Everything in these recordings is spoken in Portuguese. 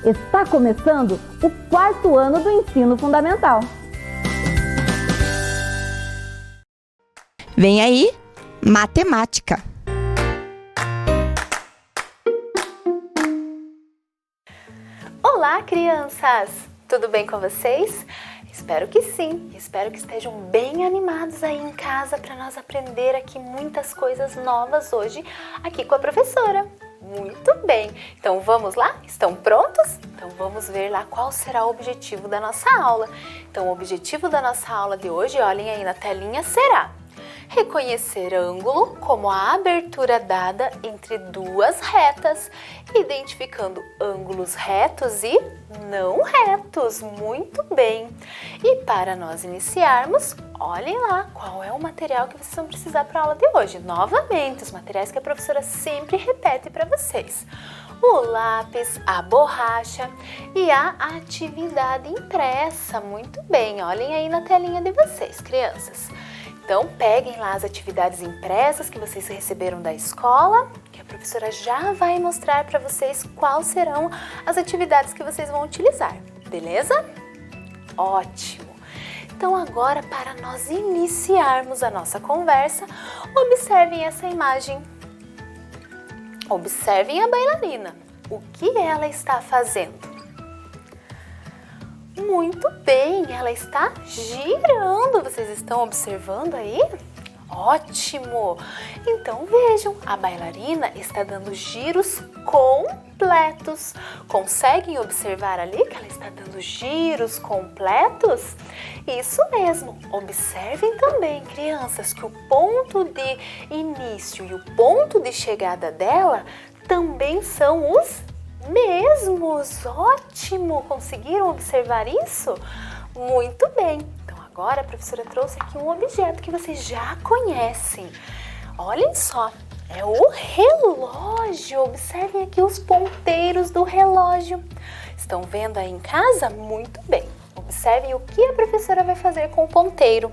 Está começando o 4º ano do ensino fundamental. Vem aí, matemática. Olá, crianças! Tudo bem com vocês? Espero que sim, espero que estejam bem animados aí em casa para nós aprender aqui muitas coisas novas hoje aqui com a professora. Muito bem, então vamos lá? Estão prontos? Então vamos ver lá qual será o objetivo da nossa aula. Então o objetivo da nossa aula de hoje, olhem aí na telinha, será reconhecer ângulo como a abertura dada entre duas retas, identificando ângulos retos e não retos. Muito bem! E para nós iniciarmos, olhem lá qual é o material que vocês vão precisar para a aula de hoje. Novamente, os materiais que a professora sempre repete para vocês. O lápis, a borracha e a atividade impressa. Muito bem, olhem aí na telinha de vocês, crianças. Então, peguem lá as atividades impressas que vocês receberam da escola, que a professora já vai mostrar para vocês quais serão as atividades que vocês vão utilizar, beleza? Ótimo! Então, agora, para nós iniciarmos a nossa conversa, observem essa imagem. Observem a bailarina. O que ela está fazendo? Muito bem, ela está girando. Vocês estão observando aí? Ótimo! Então vejam, a bailarina está dando giros completos. Conseguem observar ali que ela está dando giros completos? Isso mesmo! Observem também, crianças, que o ponto de início e o ponto de chegada dela também são os mesmos. Ótimo! Conseguiram observar isso? Muito bem! Então agora a professora trouxe aqui um objeto que vocês já conhecem. Olhem só, é o relógio. Observem aqui os ponteiros do relógio. Estão vendo aí em casa? Muito bem! Observem o que a professora vai fazer com o ponteiro.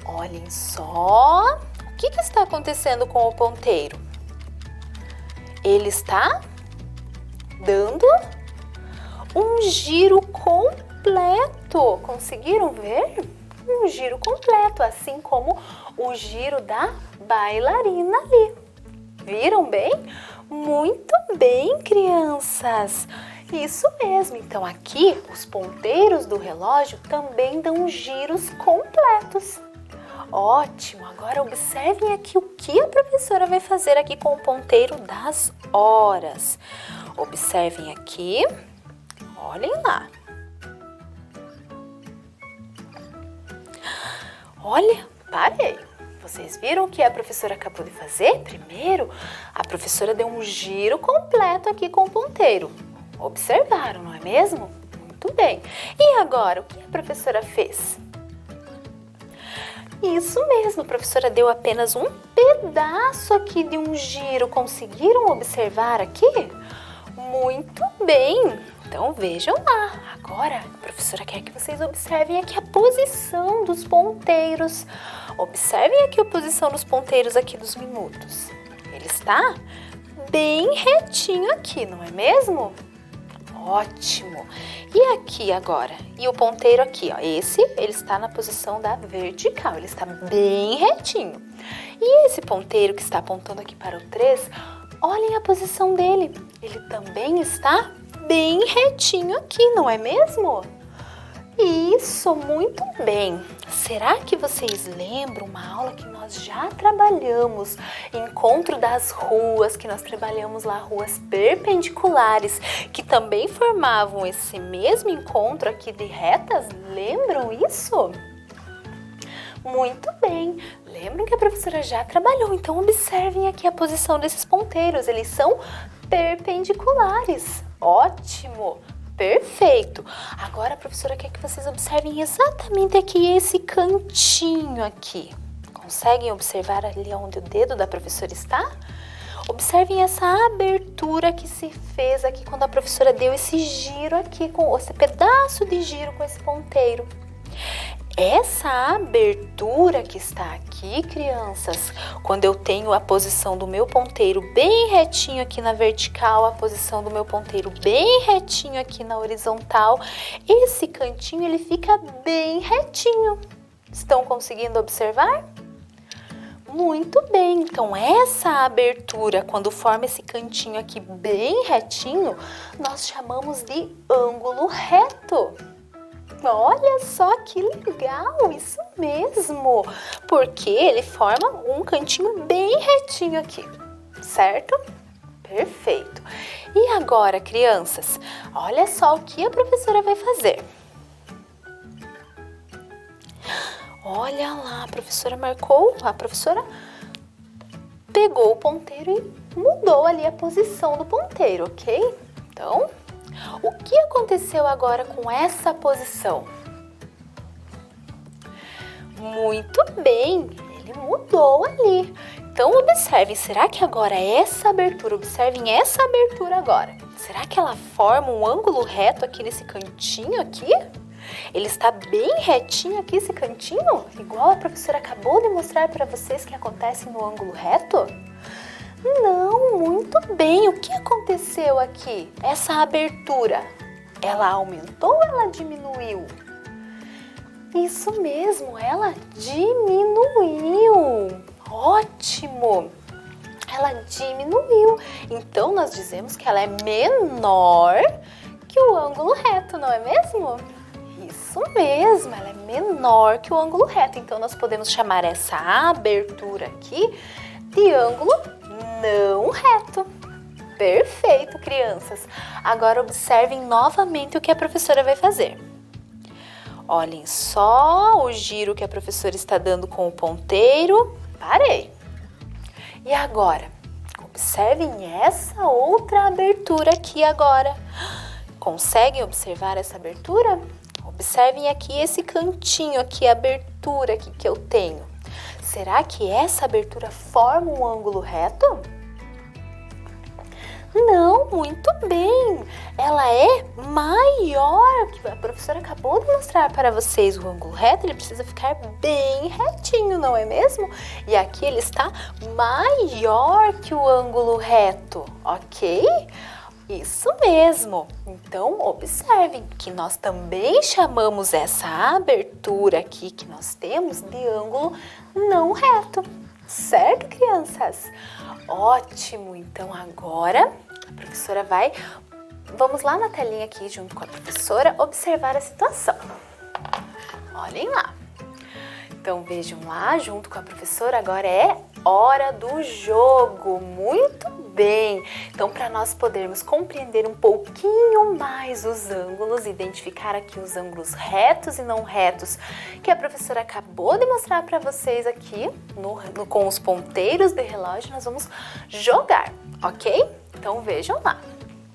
Olhem só, o que está acontecendo com o ponteiro? Ele está dando um giro completo. Conseguiram ver? Um giro completo, assim como o giro da bailarina ali. Viram bem? Muito bem, crianças! Isso mesmo. Então aqui, os ponteiros do relógio também dão giros completos. Ótimo! Agora observem aqui o que a professora vai fazer aqui com o ponteiro das horas. Observem aqui. Olhem lá. Olha, parei. Vocês viram o que a professora acabou de fazer? Primeiro, a professora deu um giro completo aqui com o ponteiro. Observaram, não é mesmo? Muito bem. E agora, o que a professora fez? Isso mesmo, a professora deu apenas um pedaço aqui de um giro. Conseguiram observar aqui? Muito bem! Então vejam lá. Agora a professora quer que vocês observem aqui a posição dos ponteiros. Observem aqui a posição dos ponteiros aqui dos minutos. Ele está bem retinho aqui, não é mesmo? Ótimo! E aqui agora? E o ponteiro aqui, ó, ele está na posição da vertical, ele está bem retinho. E esse ponteiro que está apontando aqui para o 3, olhem a posição dele. Ele também está bem retinho aqui, não é mesmo? Isso, muito bem! Será que vocês lembram uma aula que nós já trabalhamos? Encontro das ruas, que nós trabalhamos lá, ruas perpendiculares, que também formavam esse mesmo encontro aqui de retas? Lembram isso? Muito bem! Lembram que a professora já trabalhou, então observem aqui a posição desses ponteiros, eles são perpendiculares. Ótimo! Perfeito! Agora a professora quer que vocês observem exatamente aqui esse cantinho aqui. Conseguem observar ali onde o dedo da professora está? Observem essa abertura que se fez aqui quando a professora deu esse giro aqui, com esse pedaço de giro com esse ponteiro. Essa abertura que está aqui, crianças, quando eu tenho a posição do meu ponteiro bem retinho aqui na vertical, a posição do meu ponteiro bem retinho aqui na horizontal, esse cantinho ele fica bem retinho. Estão conseguindo observar? Muito bem, então essa abertura, quando forma esse cantinho aqui bem retinho, nós chamamos de ângulo reto. Olha só que legal, isso mesmo, porque ele forma um cantinho bem retinho aqui, certo? Perfeito. E agora, crianças, olha só o que a professora vai fazer. Olha lá, a professora marcou, a professora pegou o ponteiro e mudou ali a posição do ponteiro, ok? Então, o que aconteceu agora com essa posição? Muito bem, ele mudou ali. Então, observem, será que agora essa abertura, observem essa abertura agora, será que ela forma um ângulo reto aqui nesse cantinho aqui? Ele está bem retinho aqui, esse cantinho? Igual a professora acabou de mostrar para vocês que acontece no ângulo reto? Não, muito bem. O que aconteceu aqui? Essa abertura, ela aumentou ou ela diminuiu? Isso mesmo, ela diminuiu. Ótimo! Ela diminuiu. Então, nós dizemos que ela é menor que o ângulo reto, não é mesmo? Isso mesmo, ela é menor que o ângulo reto. Então, nós podemos chamar essa abertura aqui de ângulo não reto. Perfeito, crianças. Agora, observem novamente o que a professora vai fazer. Olhem só o giro que a professora está dando com o ponteiro. Parei. E agora, observem essa outra abertura aqui agora. Conseguem observar essa abertura? Observem aqui esse cantinho aqui, a abertura aqui que eu tenho. Será que essa abertura forma um ângulo reto? Não, muito bem. Ela é maior, que a professora acabou de mostrar para vocês. O ângulo reto, ele precisa ficar bem retinho, não é mesmo? E aqui ele está maior que o ângulo reto, ok? Isso mesmo. Então, observem que nós também chamamos essa abertura aqui que nós temos de ângulo não reto. Certo, crianças? Ótimo! Então, agora a professora vai... Vamos lá na telinha aqui, junto com a professora, observar a situação. Olhem lá. Então, vejam lá, junto com a professora, agora é hora do jogo. Muito bem! Então, para nós podermos compreender um pouquinho mais os ângulos, identificar aqui os ângulos retos e não retos, que a professora acabou de mostrar para vocês aqui, com os ponteiros de relógio, nós vamos jogar, ok? Então, vejam lá.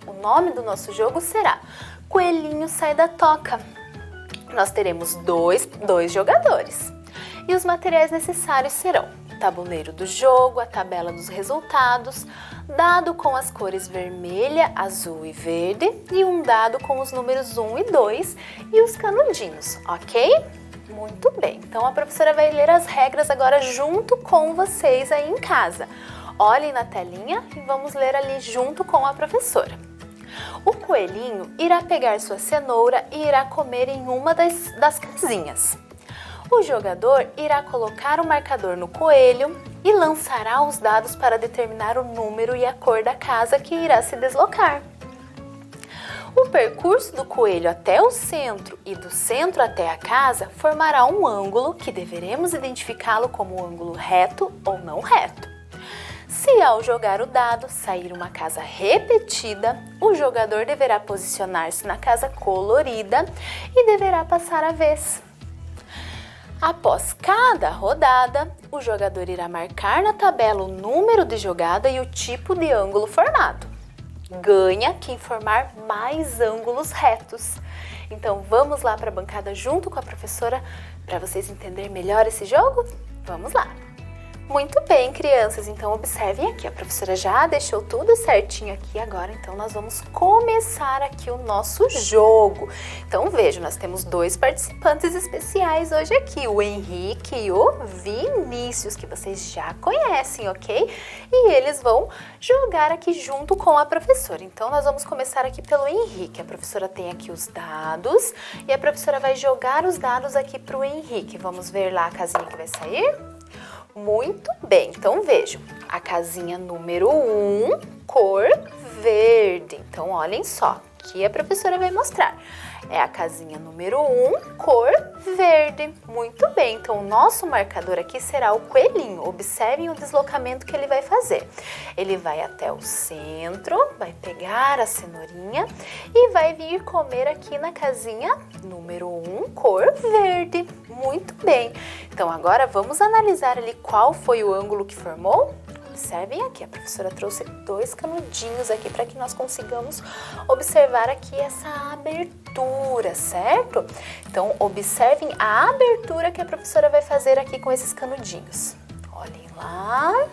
O nome do nosso jogo será Coelhinho Sai da Toca. Nós teremos dois jogadores. E os materiais necessários serão o tabuleiro do jogo, a tabela dos resultados, dado com as cores vermelha, azul e verde e um dado com os números 1 e 2 e os canudinhos, ok? Muito bem, então a professora vai ler as regras agora junto com vocês aí em casa. Olhem na telinha e vamos ler ali junto com a professora. O coelhinho irá pegar sua cenoura e irá comer em uma das casinhas. O jogador irá colocar o marcador no coelho e lançará os dados para determinar o número e a cor da casa que irá se deslocar. O percurso do coelho até o centro e do centro até a casa formará um ângulo que deveremos identificá-lo como ângulo reto ou não reto. Se ao jogar o dado sair uma casa repetida, o jogador deverá posicionar-se na casa colorida e deverá passar a vez. Após cada rodada, o jogador irá marcar na tabela o número de jogada e o tipo de ângulo formado. Ganha quem formar mais ângulos retos. Então vamos lá para a bancada junto com a professora para vocês entenderem melhor esse jogo? Vamos lá! Muito bem, crianças, então observem aqui, a professora já deixou tudo certinho aqui agora, então nós vamos começar aqui o nosso jogo. Então vejam, nós temos 2 participantes especiais hoje aqui, o Henrique e o Vinícius, que vocês já conhecem, ok? E eles vão jogar aqui junto com a professora. Então nós vamos começar aqui pelo Henrique. A professora tem aqui os dados e a professora vai jogar os dados aqui para o Henrique. Vamos ver lá a casinha que vai sair? Muito bem, então vejam, a casinha número 1, cor verde. Então olhem só, aqui a professora vai mostrar. É a casinha número 1, cor verde. Muito bem, então o nosso marcador aqui será o coelhinho. Observem o deslocamento que ele vai fazer. Ele vai até o centro, vai pegar a cenourinha e vai vir comer aqui na casinha número 1, cor verde. Muito bem, então agora vamos analisar ali qual foi o ângulo que formou. Observem aqui, a professora trouxe 2 canudinhos aqui para que nós consigamos observar aqui essa abertura, certo? Então, observem a abertura que a professora vai fazer aqui com esses canudinhos. Olhem lá.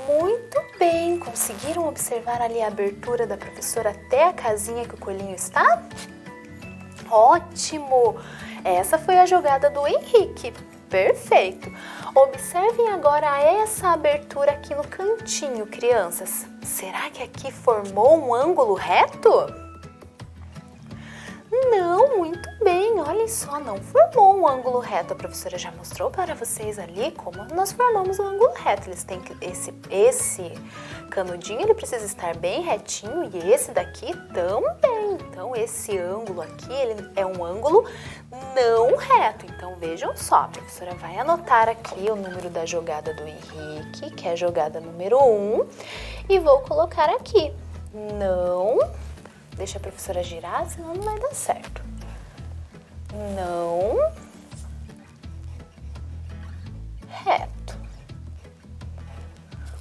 Muito bem, conseguiram observar ali a abertura da professora até a casinha que o coelhinho está? Ótimo! Essa foi a jogada do Henrique. Perfeito! Observem agora essa abertura aqui no cantinho, crianças. Será que aqui formou um ângulo reto? Não, muito bem, olhem só, não formou um ângulo reto. A professora já mostrou para vocês ali como nós formamos um ângulo reto. Eles têm que, esse canudinho ele precisa estar bem retinho e esse daqui também. Então esse ângulo aqui ele é um ângulo não reto. Então vejam só, a professora vai anotar aqui o número da jogada do Henrique, que é a jogada número 1, e vou colocar aqui. Não... Deixa a professora girar, senão não vai dar certo. Não reto.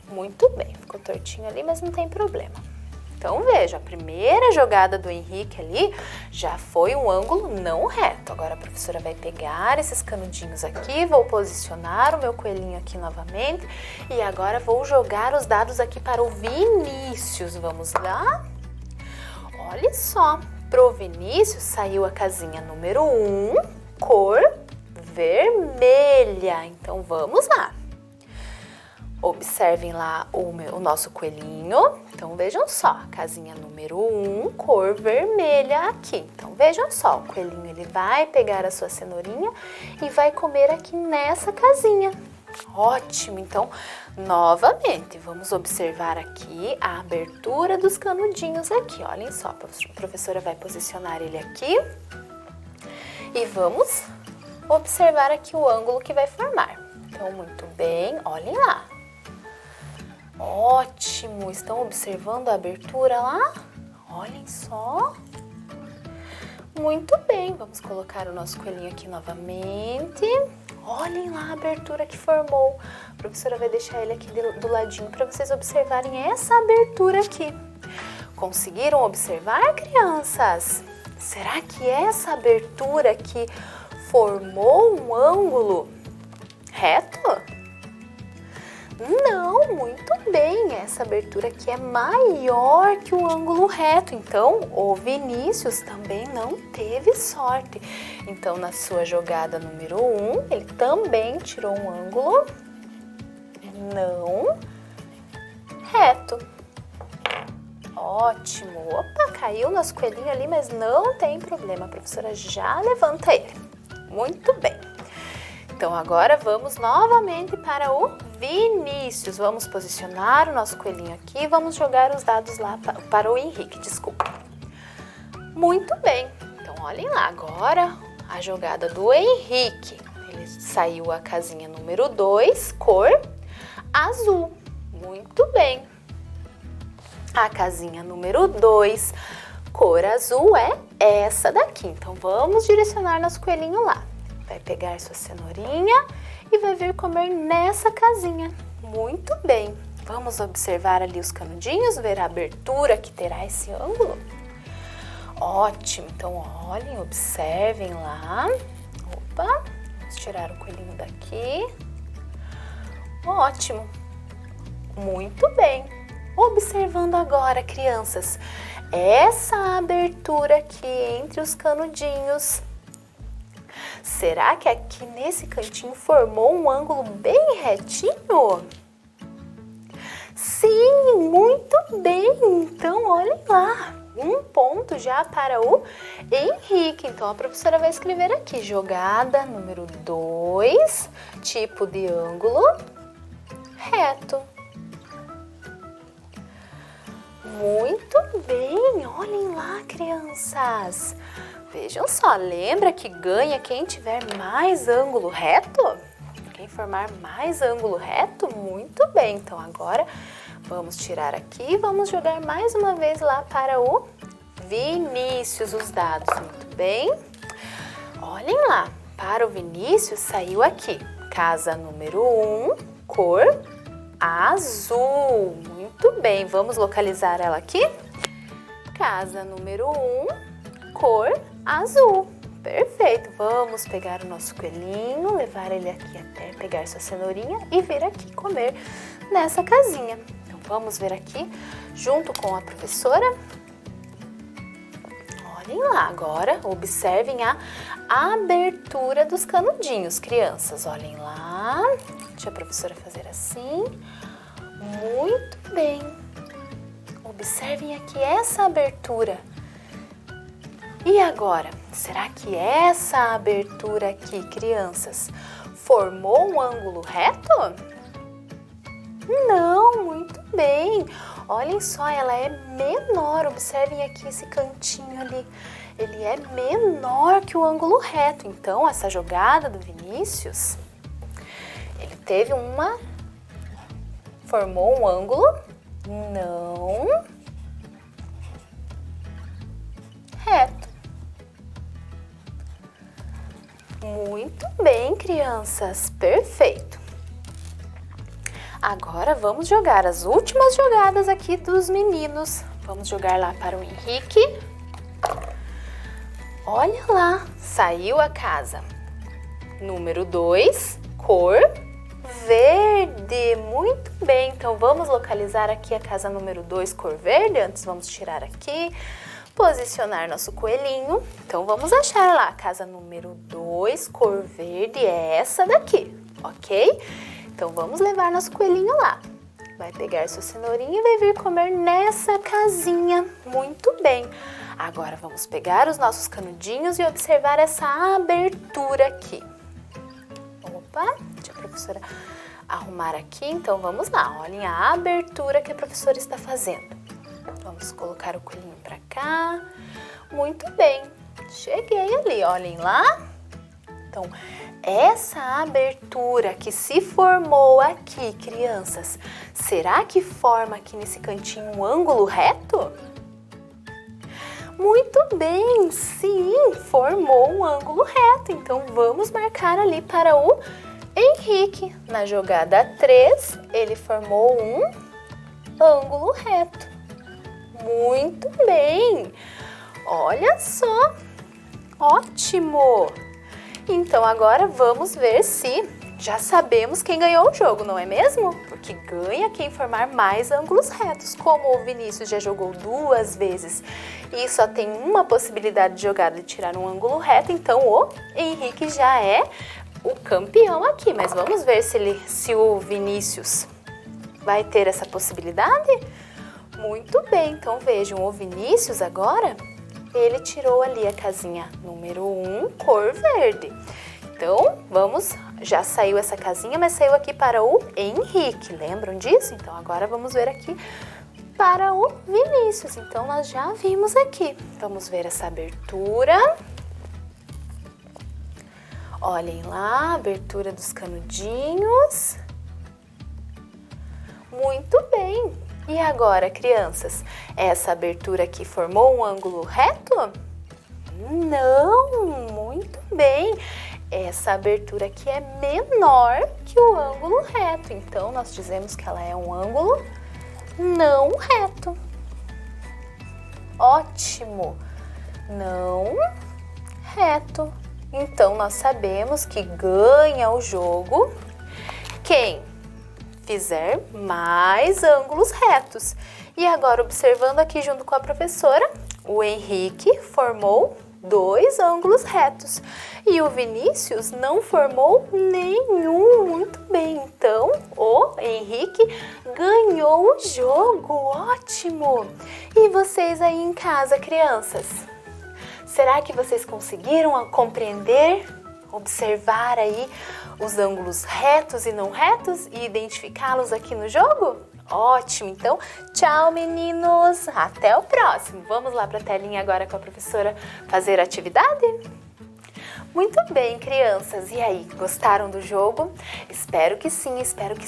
Muito bem, ficou tortinho ali, mas não tem problema. Então veja, a primeira jogada do Henrique ali já foi um ângulo não reto. Agora a professora vai pegar esses canudinhos aqui, vou posicionar o meu coelhinho aqui novamente e agora vou jogar os dados aqui para o Vinícius. Vamos lá? Olha só, pro Vinícius saiu a casinha número 1, cor vermelha. Então vamos lá. Observem lá o nosso coelhinho. Então vejam só, casinha número 1, cor vermelha aqui. Então vejam só, o coelhinho ele vai pegar a sua cenourinha e vai comer aqui nessa casinha. Ótimo, então novamente vamos observar aqui a abertura dos canudinhos aqui. Olhem só, a professora vai posicionar ele aqui e vamos observar aqui o ângulo que vai formar. Então muito bem, olhem lá. Ótimo, estão observando a abertura lá? Olhem só. Muito bem, vamos colocar o nosso coelhinho aqui novamente. Olhem lá a abertura que formou. A professora vai deixar ele aqui do ladinho para vocês observarem essa abertura aqui. Conseguiram observar, crianças? Será que essa abertura aqui formou um ângulo reto? Não, muito bem, essa abertura aqui é maior que o ângulo reto, então o Vinícius também não teve sorte. Então na sua jogada número 1, ele também tirou um ângulo não reto. Ótimo, opa, caiu nosso coelhinho ali, mas não tem problema, a professora já levanta ele. Muito bem. Então agora vamos novamente para o Vinícius. Vamos posicionar o nosso coelhinho aqui e vamos jogar os dados lá para o Henrique, desculpa. Muito bem, então olhem lá, agora a jogada do Henrique. Ele saiu a casinha número 2, cor azul. Muito bem. A casinha número 2, cor azul, é essa daqui. Então vamos direcionar nosso coelhinho lá. Vai pegar sua cenourinha e vai vir comer nessa casinha. Muito bem. Vamos observar ali os canudinhos, ver a abertura que terá esse ângulo. Ótimo. Então, olhem, observem lá. Opa, vamos tirar o coelhinho daqui. Ótimo. Muito bem. Observando agora, crianças, essa abertura aqui entre os canudinhos. Será que aqui nesse cantinho formou um ângulo bem retinho? Sim, muito bem. Então, olhem lá. Um ponto já para o Henrique. Então, a professora vai escrever aqui, jogada número 2, tipo de ângulo reto. Muito bem, olhem lá, crianças. Vejam só, lembra que ganha quem tiver mais ângulo reto? Quem formar mais ângulo reto? Muito bem, então agora vamos tirar aqui e vamos jogar mais uma vez lá para o Vinícius os dados. Muito bem. Olhem lá, para o Vinícius saiu aqui, casa número 1, cor azul. Muito bem, vamos localizar ela aqui? Casa número 1, cor azul. Perfeito, vamos pegar o nosso coelhinho, levar ele aqui até pegar sua cenourinha e vir aqui comer nessa casinha. Então vamos ver aqui junto com a professora. Olhem lá agora, observem a abertura dos canudinhos, crianças. Olhem lá, deixa a professora fazer assim. Muito bem. Observem aqui essa abertura. E agora, será que essa abertura aqui, crianças, formou um ângulo reto? Não, muito bem. Olhem só, ela é menor. Observem aqui esse cantinho ali. Ele é menor que o ângulo reto. Então, essa jogada do Vinícius, ele teve formou um ângulo não reto. Muito bem, crianças. Perfeito. Agora vamos jogar as últimas jogadas aqui dos meninos. Vamos jogar lá para o Henrique. Olha lá, saiu a casa número 2, cor verde. Muito bem, então vamos localizar aqui a casa número 2, cor verde. Antes vamos tirar aqui, posicionar nosso coelhinho. Então vamos achar lá, casa número 2, cor verde, é essa daqui, ok? Então vamos levar nosso coelhinho lá. Vai pegar sua cenourinha e vai vir comer nessa casinha. Muito bem. Agora vamos pegar os nossos canudinhos e observar essa abertura aqui. Opa, deixa a professora arrumar aqui. Então vamos lá, olhem a abertura que a professora está fazendo. Vamos colocar o coelhinho para cá. Muito bem, cheguei ali, olhem lá. Então, essa abertura que se formou aqui, crianças, será que forma aqui nesse cantinho um ângulo reto? Muito bem, sim, formou um ângulo reto. Então, vamos marcar ali para o Henrique. Na jogada 3, ele formou um ângulo reto. Muito bem, olha só, ótimo! Então agora vamos ver se já sabemos quem ganhou o jogo, não é mesmo? Porque ganha quem formar mais ângulos retos. Como o Vinícius já jogou 2 vezes e só tem uma possibilidade de jogada de tirar um ângulo reto, então o Henrique já é o campeão aqui. Mas vamos ver se o Vinícius vai ter essa possibilidade? Muito bem, então vejam, o Vinícius agora, ele tirou ali a casinha número 1, cor verde. Então, já saiu essa casinha, mas saiu aqui para o Henrique, lembram disso? Então, agora vamos ver aqui para o Vinícius. Então, nós já vimos aqui. Vamos ver essa abertura. Olhem lá, abertura dos canudinhos. Muito bem. E agora, crianças, essa abertura aqui formou um ângulo reto? Não, muito bem. Essa abertura aqui é menor que o ângulo reto. Então, nós dizemos que ela é um ângulo não reto. Ótimo. Não reto. Então, nós sabemos que ganha o jogo quem fizer mais ângulos retos. E agora, observando aqui junto com a professora, o Henrique formou 2 ângulos retos e o Vinícius não formou nenhum. Muito bem, então o Henrique ganhou o jogo. Ótimo! E vocês aí em casa, crianças? Será que vocês conseguiram compreender, observar aí os ângulos retos e não retos e identificá-los aqui no jogo? Ótimo! Então, tchau, meninos! Até o próximo! Vamos lá para a telinha agora com a professora fazer a atividade? Muito bem, crianças! E aí, gostaram do jogo? Espero que sim, espero que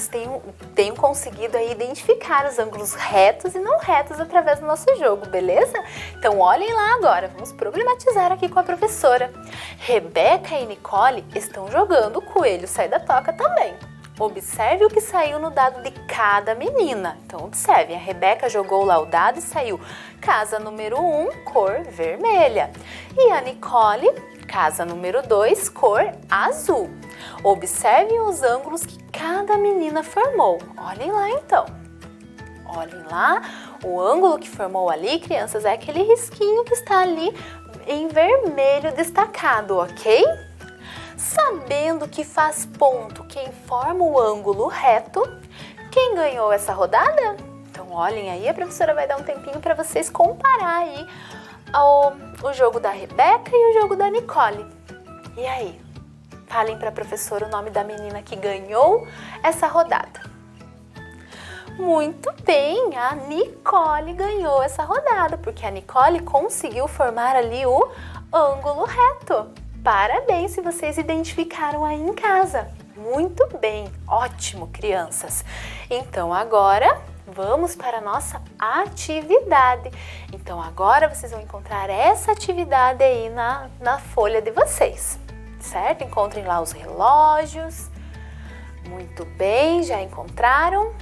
tenham conseguido aí identificar os ângulos retos e não retos através do nosso jogo, beleza? Então, olhem lá agora, vamos problematizar aqui com a professora. Rebeca e Nicole estão jogando o coelho sai da toca também. Observe o que saiu no dado de cada menina. Então, observe, a Rebeca jogou lá o dado e saiu casa número 1, cor vermelha. E a Nicole, casa número 2, cor azul. Observem os ângulos que cada menina formou. Olhem lá, então. Olhem lá, o ângulo que formou ali, crianças, é aquele risquinho que está ali em vermelho destacado, ok? Sabendo que faz ponto quem forma o ângulo reto, quem ganhou essa rodada? Então, olhem aí, a professora vai dar um tempinho para vocês comparar aí o jogo da Rebeca e o jogo da Nicole. E aí? Falem para a professora o nome da menina que ganhou essa rodada. Muito bem, a Nicole ganhou essa rodada, porque a Nicole conseguiu formar ali o ângulo reto. Parabéns se vocês identificaram aí em casa. Muito bem, ótimo, crianças. Então agora vamos para a nossa atividade. Então agora vocês vão encontrar essa atividade aí na folha de vocês, certo? Encontrem lá os relógios. Muito bem, já encontraram?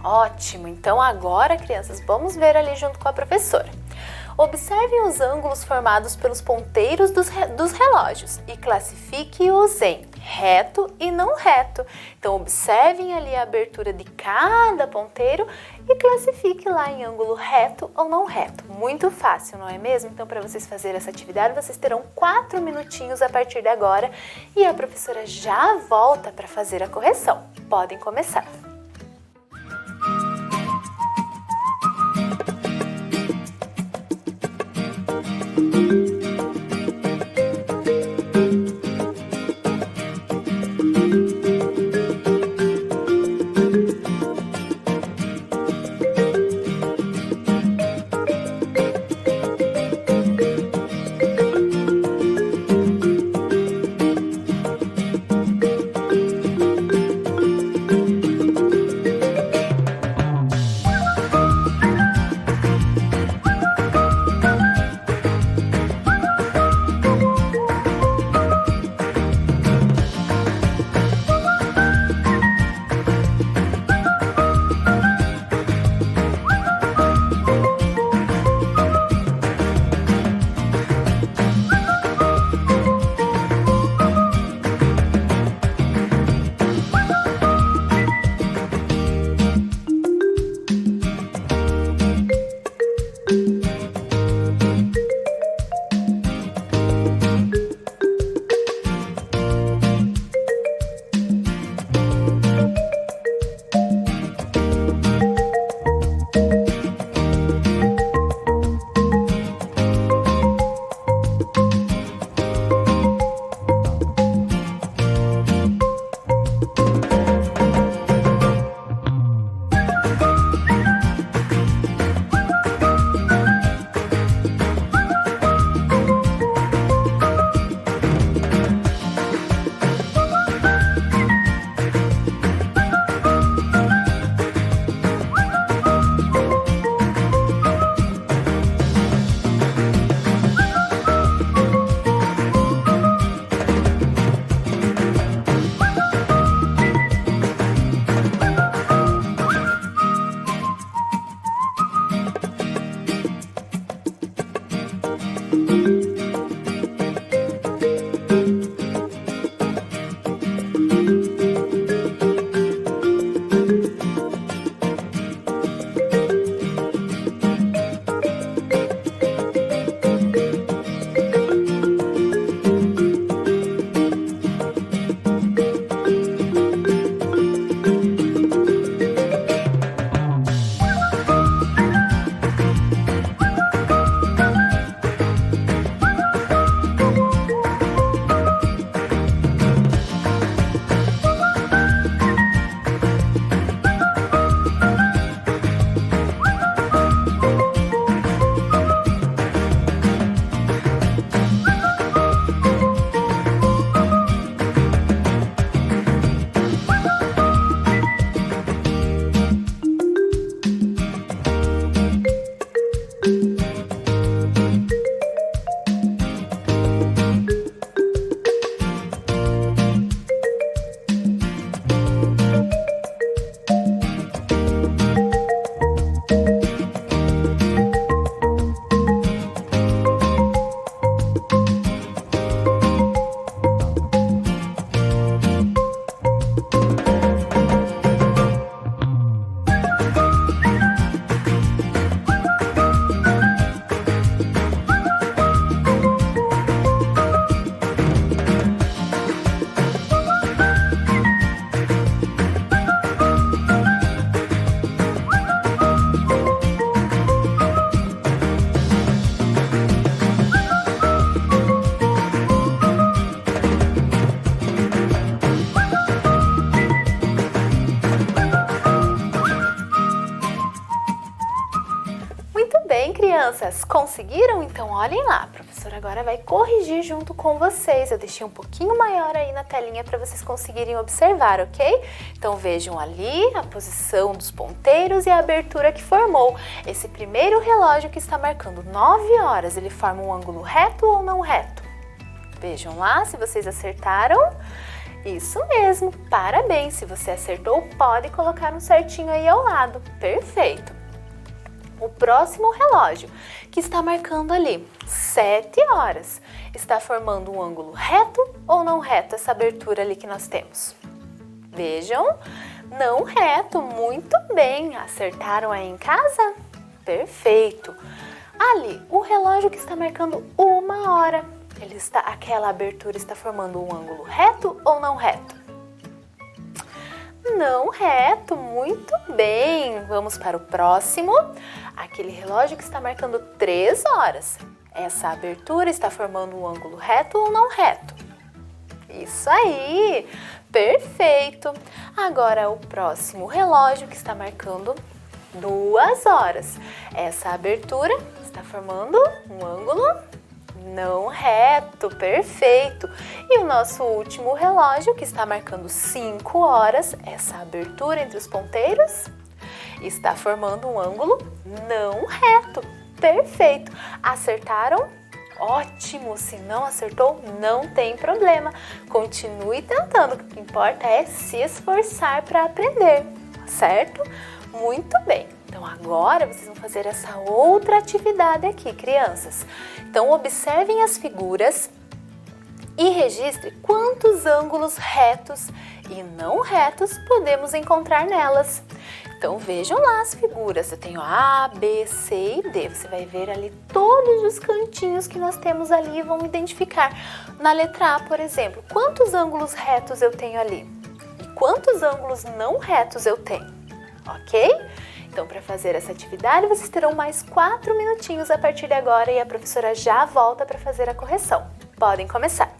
Ótimo, então agora, crianças, vamos ver ali junto com a professora. Observem os ângulos formados pelos ponteiros dos relógios e classifique-os em reto e não reto. Então, observem ali a abertura de cada ponteiro e classifique lá em ângulo reto ou não reto. Muito fácil, não é mesmo? Então, para vocês fazerem essa atividade, vocês terão 4 minutinhos a partir de agora e a professora já volta para fazer a correção. Podem começar. crianças, conseguiram? Então olhem lá, a professora agora vai corrigir junto com vocês. Eu deixei um pouquinho maior aí na telinha para vocês conseguirem observar, ok? Então vejam ali a posição dos ponteiros e a abertura que formou. Esse primeiro relógio que está marcando 9 horas, ele forma um ângulo reto ou não reto? Vejam lá se vocês acertaram. Isso mesmo, parabéns! Se você acertou, pode colocar um certinho aí ao lado. Perfeito! O próximo relógio, que está marcando ali 7 horas, está formando um ângulo reto ou não reto, essa abertura ali que nós temos? Vejam, não reto, muito bem! Acertaram aí em casa? Perfeito! Ali, o relógio que está marcando 1 hora, aquela abertura está formando um ângulo reto ou não reto? Não reto, muito bem. Vamos para o próximo. Aquele relógio que está marcando 3 horas. Essa abertura está formando um ângulo reto ou não reto? Isso aí, perfeito. Agora o próximo relógio que está marcando 2 horas. Essa abertura está formando um ângulo não reto, perfeito. E o nosso último relógio, que está marcando 5 horas, essa abertura entre os ponteiros está formando um ângulo não reto, perfeito. Acertaram? Ótimo! Se não acertou, não tem problema. Continue tentando, o que importa é se esforçar para aprender, certo? Muito bem! Então agora vocês vão fazer essa outra atividade aqui, crianças. Então observem as figuras e registre quantos ângulos retos e não retos podemos encontrar nelas. Então vejam lá as figuras, eu tenho A, B, C e D. Você vai ver ali todos os cantinhos que nós temos ali e vão identificar. Na letra A, por exemplo, quantos ângulos retos eu tenho ali? E quantos ângulos não retos eu tenho? Ok? Então, para fazer essa atividade, vocês terão mais 4 minutinhos a partir de agora e a professora já volta para fazer a correção. Podem começar!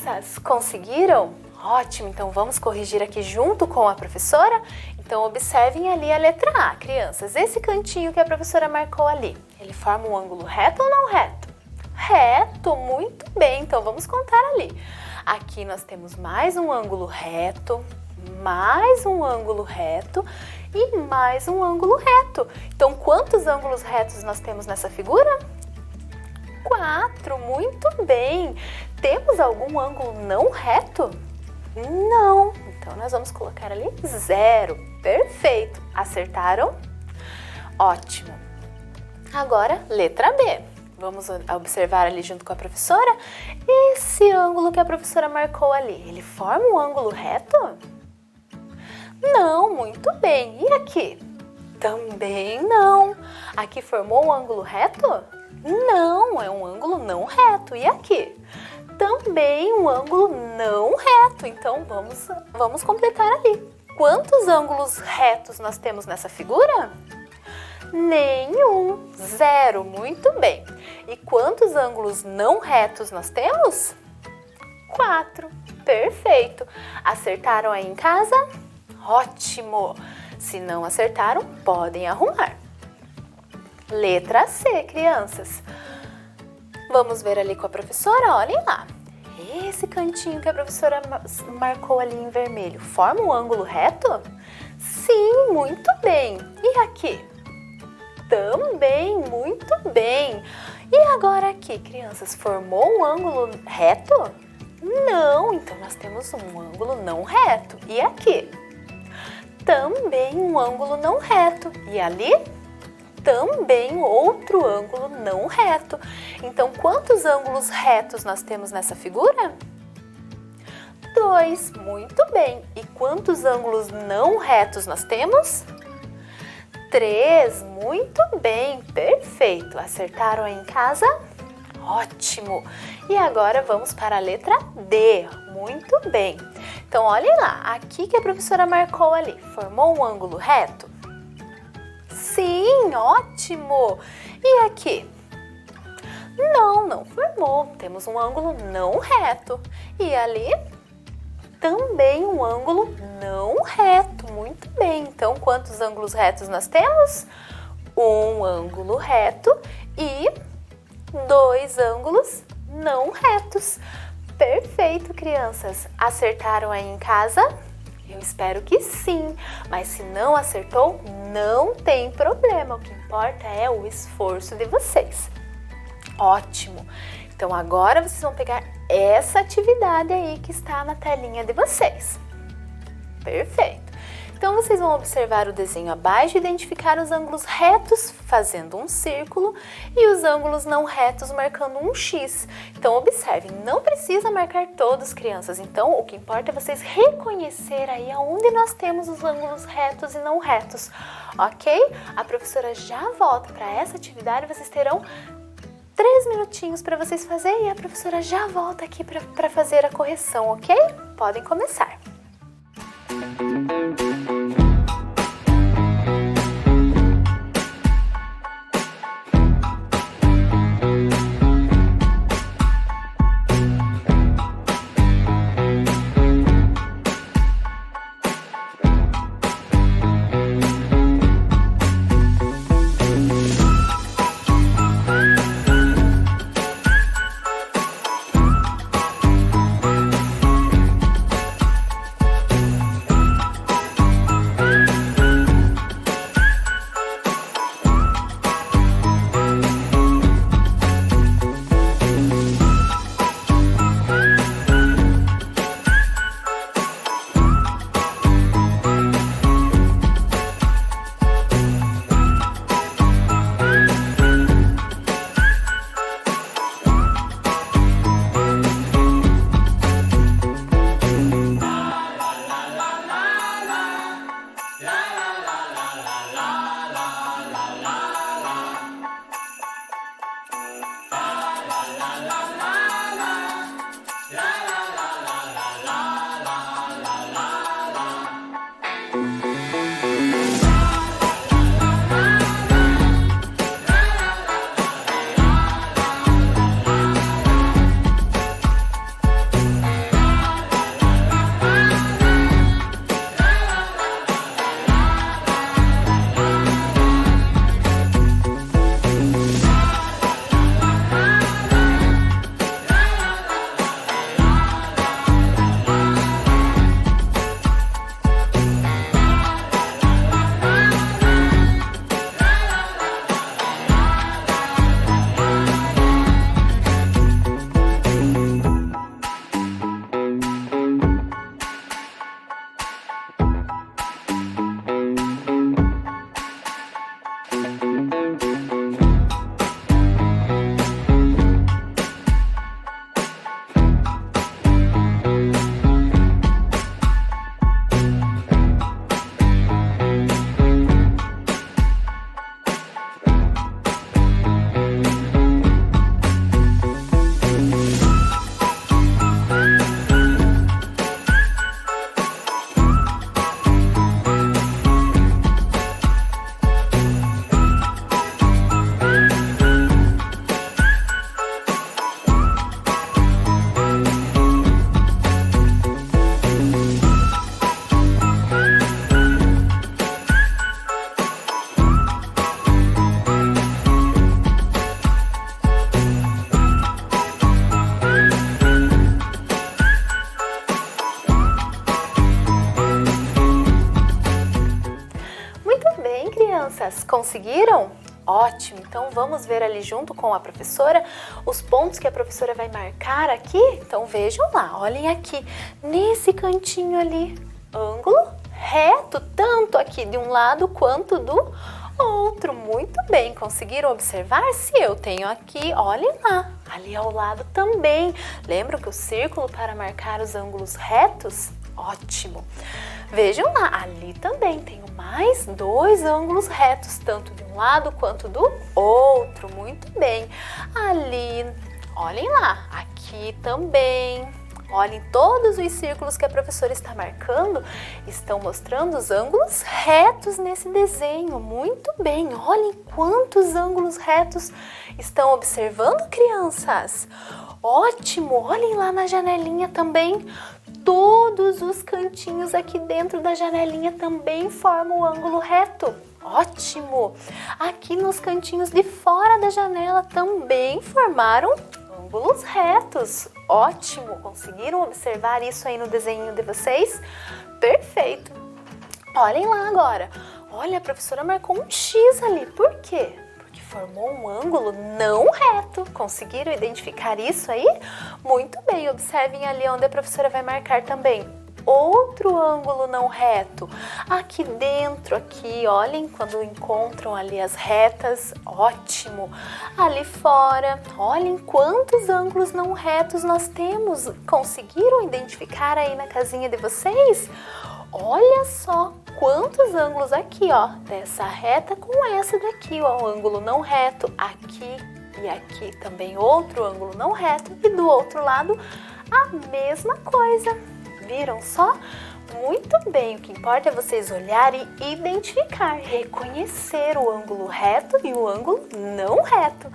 crianças? Conseguiram? Ótimo, então vamos corrigir aqui junto com a professora? Então observem ali a letra A, crianças. Esse cantinho que a professora marcou ali, ele forma um ângulo reto ou não reto? Reto, muito bem, então vamos contar ali. Aqui nós temos mais um ângulo reto, mais um ângulo reto e mais um ângulo reto. Então quantos ângulos retos nós temos nessa figura? 4, muito bem. Temos algum ângulo não reto? Não. Então nós vamos colocar ali 0. Perfeito. Acertaram? Ótimo. Agora, letra B. Vamos observar ali junto com a professora. Esse ângulo que a professora marcou ali, ele forma um ângulo reto? Não, muito bem. E aqui? Também não. Aqui formou um ângulo reto? Não, é um ângulo não reto. E aqui? Também um ângulo não reto. Então, vamos completar ali. Quantos ângulos retos nós temos nessa figura? Nenhum. 0. Muito bem. E quantos ângulos não retos nós temos? 4. Perfeito. Acertaram aí em casa? Ótimo. Se não acertaram, podem arrumar. Letra C, crianças. Vamos ver ali com a professora, olhem lá. Esse cantinho que a professora marcou ali em vermelho, forma um ângulo reto? Sim, muito bem. E aqui? Também, muito bem. E agora aqui, crianças, formou um ângulo reto? Não, então nós temos um ângulo não reto. E aqui? Também um ângulo não reto. E ali? Também outro ângulo não reto. Então, quantos ângulos retos nós temos nessa figura? 2, muito bem. E quantos ângulos não retos nós temos? 3, muito bem, perfeito. Acertaram aí em casa? Ótimo! E agora vamos para a letra D. Muito bem. Então, olhem lá, aqui que a professora marcou ali, formou um ângulo reto? Sim, ótimo! E aqui? Não formou. Temos um ângulo não reto. E ali? Também um ângulo não reto. Muito bem. Então, quantos ângulos retos nós temos? Um ângulo reto e 2 ângulos não retos. Perfeito, crianças. Acertaram aí em casa? Eu espero que sim, mas se não acertou, não tem problema. O que importa é o esforço de vocês. Ótimo! Então agora vocês vão pegar essa atividade aí que está na telinha de vocês. Perfeito! Então vocês vão observar o desenho abaixo e identificar os ângulos retos fazendo um círculo e os ângulos não retos marcando um X. Então observem, não precisa marcar todos, crianças. Então o que importa é vocês reconhecer aí aonde nós temos os ângulos retos e não retos, ok? A professora já volta para essa atividade, vocês terão 3 minutinhos para vocês fazerem e a professora já volta aqui para fazer a correção, ok? Podem começar. Conseguiram? Ótimo! Então vamos ver ali junto com a professora os pontos que a professora vai marcar aqui? Então vejam lá, olhem aqui, nesse cantinho ali, ângulo reto, tanto aqui de um lado quanto do outro. Muito bem, conseguiram observar? Se eu tenho aqui, olhem lá, ali ao lado também. Lembram que o círculo para marcar os ângulos retos? Ótimo! Vejam lá, ali também tenho mais 2 ângulos retos, tanto de um lado quanto do outro. Muito bem. Ali, olhem lá, aqui também. Olhem, todos os círculos que a professora está marcando estão mostrando os ângulos retos nesse desenho. Muito bem, olhem quantos ângulos retos estão observando, crianças. Ótimo, olhem lá na janelinha também. Todos os cantinhos aqui dentro da janelinha também formam o ângulo reto. Ótimo! Aqui nos cantinhos de fora da janela também formaram ângulos retos. Ótimo! Conseguiram observar isso aí no desenho de vocês? Perfeito! Olhem lá agora. Olha, a professora marcou um X ali. Por quê? Porque formou um ângulo não reto. Conseguiram identificar isso aí? Muito bem, observem ali onde a professora vai marcar também outro ângulo não reto. Aqui dentro, aqui, olhem quando encontram ali as retas, ótimo. Ali fora, olhem quantos ângulos não retos nós temos. Conseguiram identificar aí na casinha de vocês? Olha só quantos ângulos aqui, ó, dessa reta com essa daqui, ó, o ângulo não reto, aqui e aqui também outro ângulo não reto e do outro lado a mesma coisa. Viram só? Muito bem, o que importa é vocês olharem e identificar, reconhecer o ângulo reto e o ângulo não reto.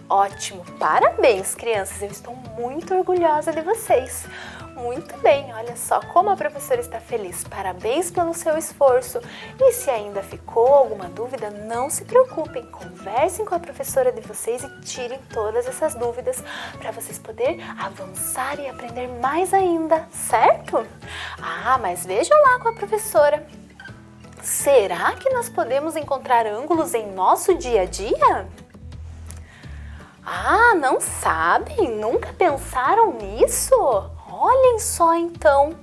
Ótimo, parabéns, crianças, eu estou muito orgulhosa de vocês. Muito bem, olha só como a professora está feliz. Parabéns pelo seu esforço. E se ainda ficou alguma dúvida, não se preocupem. Conversem com a professora de vocês e tirem todas essas dúvidas para vocês poderem avançar e aprender mais ainda, certo? Ah, mas vejam lá com a professora. Será que nós podemos encontrar ângulos em nosso dia a dia? Ah, não sabem? Nunca pensaram nisso? Olhem só então,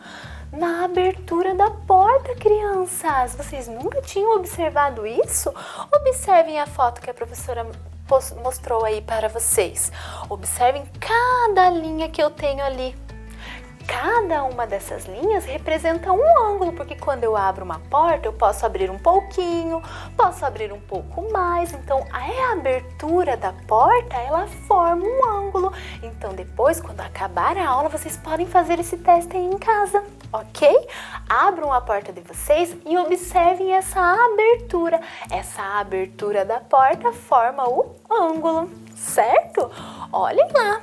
na abertura da porta, crianças. Vocês nunca tinham observado isso? Observem a foto que a professora mostrou aí para vocês. Observem cada linha que eu tenho ali. Cada uma dessas linhas representa um ângulo, porque quando eu abro uma porta, eu posso abrir um pouquinho, posso abrir um pouco mais. Então, a abertura da porta, ela forma um ângulo. Então, depois, quando acabar a aula, vocês podem fazer esse teste aí em casa, ok? Abram a porta de vocês e observem essa abertura. Essa abertura da porta forma o ângulo, certo? Olhem lá.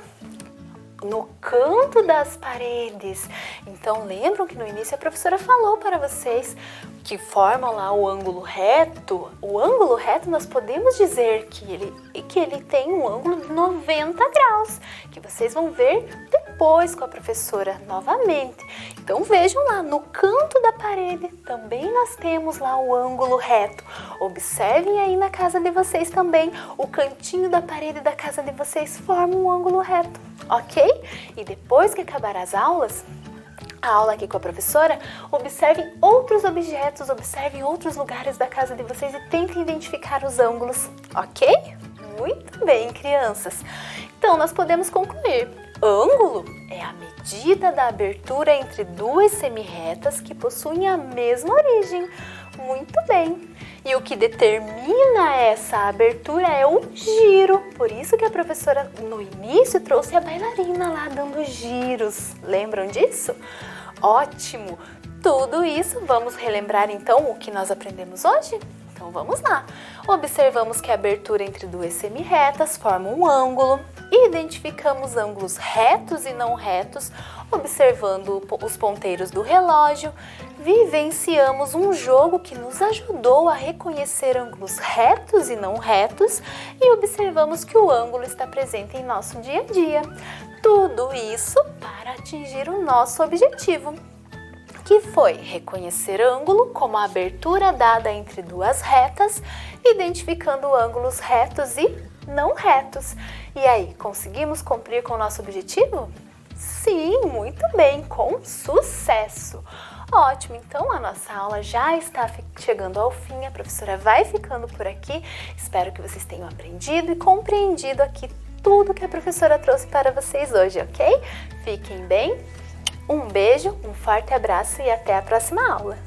No canto das paredes. Então, lembram que no início a professora falou para vocês que formam lá o ângulo reto. O ângulo reto nós podemos dizer que ele tem um ângulo de 90 graus, que vocês vão ver depois com a professora novamente. Então, vejam lá, no canto da parede também nós temos lá o ângulo reto. Observem aí na casa de vocês também, o cantinho da parede da casa de vocês forma um ângulo reto, ok? E depois que acabar as aulas, a aula aqui com a professora, observem outros objetos, observem outros lugares da casa de vocês e tentem identificar os ângulos, ok? Muito bem, crianças. Então, nós podemos concluir. Ângulo é a medida da abertura entre duas semirretas que possuem a mesma origem. Muito bem. E o que determina essa abertura é o giro. Por isso que a professora no início trouxe a bailarina lá dando giros. Lembram disso? Ótimo! Tudo isso, vamos relembrar então o que nós aprendemos hoje? Então vamos lá! Observamos que a abertura entre duas semirretas forma um ângulo. Identificamos ângulos retos e não retos, observando os ponteiros do relógio. Vivenciamos um jogo que nos ajudou a reconhecer ângulos retos e não retos e observamos que o ângulo está presente em nosso dia a dia. Tudo isso para atingir o nosso objetivo. que foi reconhecer ângulo como a abertura dada entre duas retas, identificando ângulos retos e não retos. E aí, conseguimos cumprir com o nosso objetivo? Sim, muito bem, com sucesso! Ótimo, então a nossa aula já está chegando ao fim, a professora vai ficando por aqui. Espero que vocês tenham aprendido e compreendido aqui tudo que a professora trouxe para vocês hoje, ok? Fiquem bem, um beijo, um forte abraço e até a próxima aula.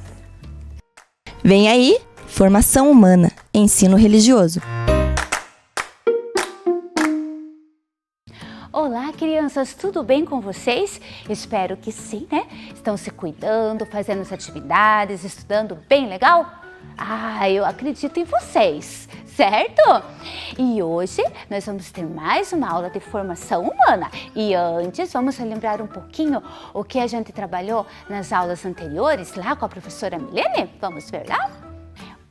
Vem aí, formação humana, ensino religioso. Olá, crianças, tudo bem com vocês? Espero que sim, né? Estão se cuidando, fazendo as atividades, estudando bem legal? Eu acredito em vocês, certo? E hoje nós vamos ter mais uma aula de formação humana. E antes, vamos relembrar um pouquinho o que a gente trabalhou nas aulas anteriores, lá com a professora Milene? Vamos ver lá?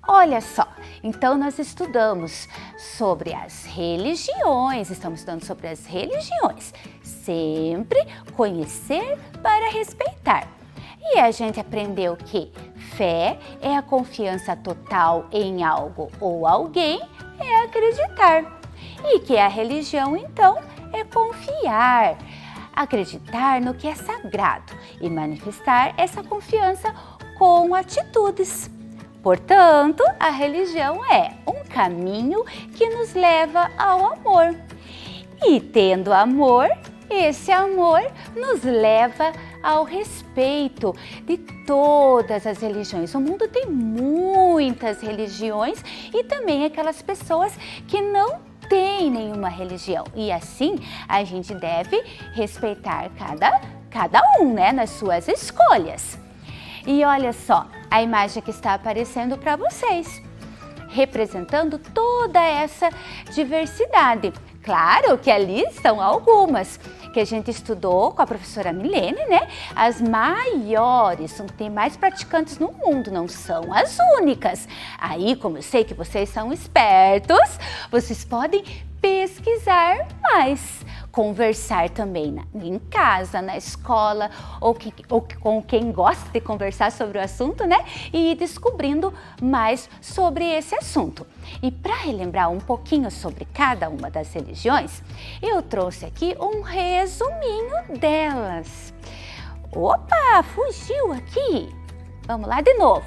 Olha só, então nós estudamos sobre as religiões, estamos estudando sobre as religiões. Sempre conhecer para respeitar. E a gente aprendeu que fé é a confiança total em algo ou alguém, é acreditar. E que a religião, então, é confiar, acreditar no que é sagrado e manifestar essa confiança com atitudes. Portanto, a religião é um caminho que nos leva ao amor. E tendo amor, esse amor nos leva ao respeito de todas as religiões. O mundo tem muitas religiões e também aquelas pessoas que não têm nenhuma religião. E assim, a gente deve respeitar cada um, né, nas suas escolhas. E olha só a imagem que está aparecendo para vocês, representando toda essa diversidade. Claro que ali estão algumas que a gente estudou com a professora Milene, né? As maiores, tem mais praticantes no mundo, não são as únicas. Aí, como eu sei que vocês são espertos, vocês podem pesquisar mais, conversar também em casa, na escola, ou com quem gosta de conversar sobre o assunto, né? E ir descobrindo mais sobre esse assunto. E para relembrar um pouquinho sobre cada uma das religiões, eu trouxe aqui um resuminho delas. Opa, fugiu aqui! Vamos lá de novo.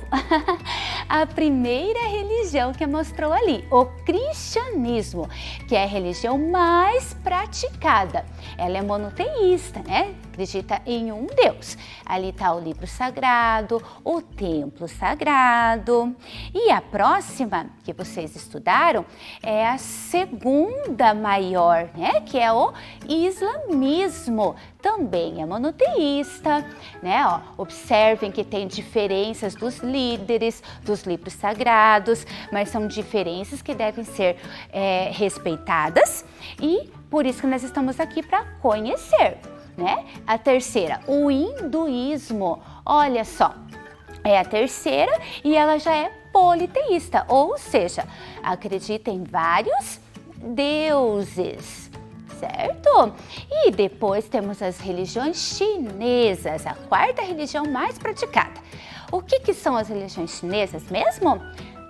A primeira religião que mostrou ali, o cristianismo, que é a religião mais praticada. Ela é monoteísta, né? Acredita em um Deus. Ali está o livro sagrado, o templo sagrado. E a próxima que vocês estudaram é a segunda maior, né? Que é o islamismo. Também é monoteísta, né? Observem que tem diferenças dos líderes, dos livros sagrados, mas são diferenças que devem ser respeitadas e por isso que nós estamos aqui para conhecer, né? A terceira, o hinduísmo, olha só, é a terceira e ela já é politeísta, ou seja, acredita em vários deuses. Certo? E depois temos as religiões chinesas, a quarta religião mais praticada. O que são as religiões chinesas mesmo?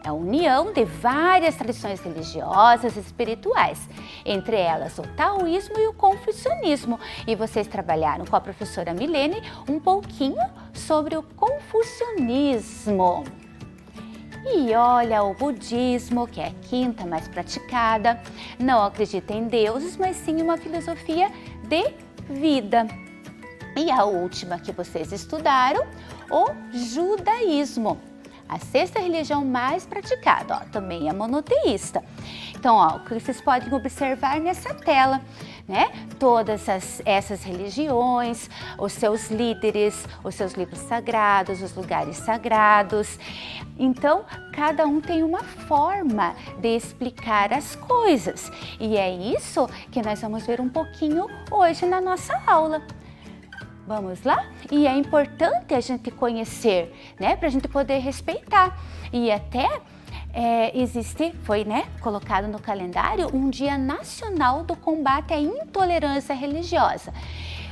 É a união de várias tradições religiosas e espirituais, entre elas o taoísmo e o confucionismo. E vocês trabalharam com a professora Milene um pouquinho sobre o confucionismo. E olha, o budismo, que é a quinta mais praticada, não acredita em deuses, mas sim em uma filosofia de vida. E a última que vocês estudaram, o judaísmo, a sexta religião mais praticada, também é monoteísta. Então, o que vocês podem observar nessa tela, né? Todas essas religiões, os seus líderes, os seus livros sagrados, os lugares sagrados. Então, cada um tem uma forma de explicar as coisas. E é isso que nós vamos ver um pouquinho hoje na nossa aula. Vamos lá? E é importante a gente conhecer, né? Para a gente poder respeitar. E até foi, né, colocado no calendário um Dia Nacional do Combate à Intolerância Religiosa.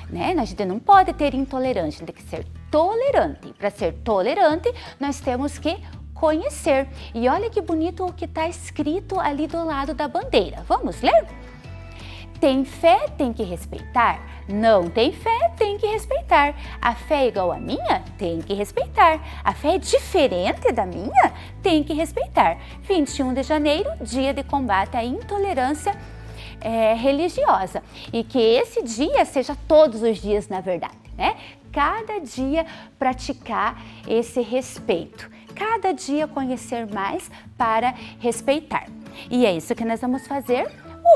Né? A gente não pode ter intolerância, tem que ser tolerante. Para ser tolerante, nós temos que conhecer. E olha que bonito o que está escrito ali do lado da bandeira. Vamos ler? Tem fé, tem que respeitar. Não tem fé, tem que respeitar. A fé é igual à minha? Tem que respeitar. A fé é diferente da minha? Tem que respeitar. 21 de janeiro, dia de combate à intolerância religiosa. E que esse dia seja todos os dias, na verdade, né? Cada dia praticar esse respeito. Cada dia conhecer mais para respeitar. E é isso que nós vamos fazer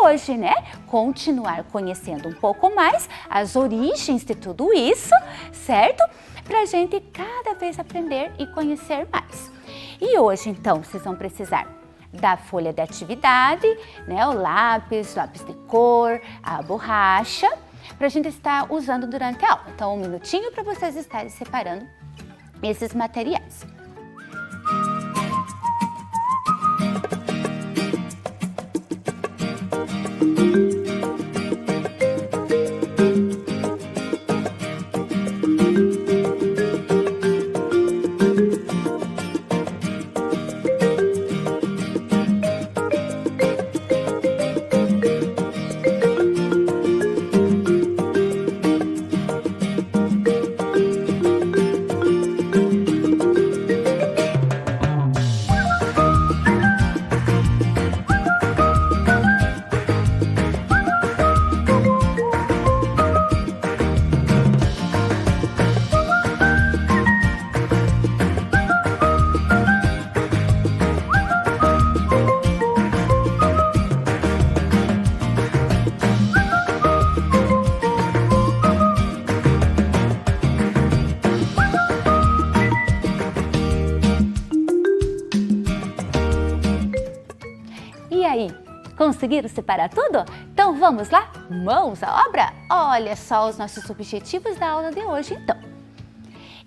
hoje, né? Continuar conhecendo um pouco mais as origens de tudo isso, certo? Pra gente cada vez aprender e conhecer mais. E hoje, então, vocês vão precisar da folha de atividade, né? O lápis de cor, a borracha, pra gente estar usando durante a aula. Então, 1 minutinho para vocês estarem separando esses materiais. E aí, conseguiram separar tudo? Então vamos lá? Mãos à obra? Olha só os nossos objetivos da aula de hoje, então.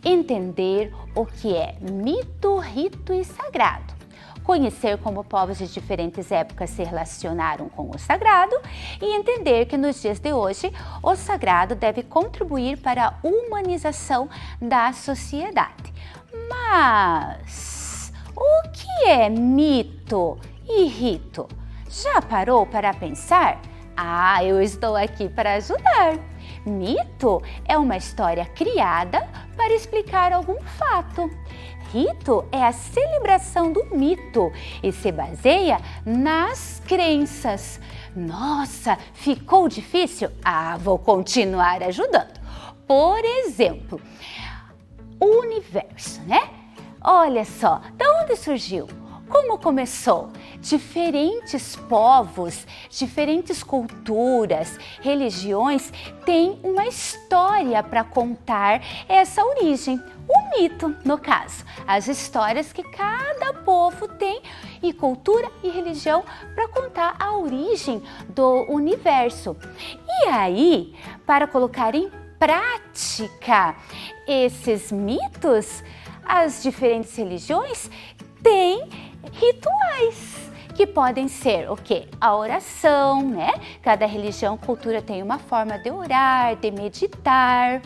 Entender o que é mito, rito e sagrado. Conhecer como povos de diferentes épocas se relacionaram com o sagrado e entender que nos dias de hoje o sagrado deve contribuir para a humanização da sociedade. Mas o que é mito e rito? Já parou para pensar? Eu estou aqui para ajudar. Mito é uma história criada para explicar algum fato. Rito é a celebração do mito e se baseia nas crenças. Nossa, ficou difícil? Vou continuar ajudando. Por exemplo, o universo, né? Olha só, de onde surgiu? Como começou? Diferentes povos, diferentes culturas, religiões têm uma história para contar essa origem. O mito, no caso, as histórias que cada povo tem e cultura e religião para contar a origem do universo. E aí, para colocar em prática esses mitos, as diferentes religiões têm rituais que podem ser o quê? A oração, né? Cada religião, cultura tem uma forma de orar, de meditar.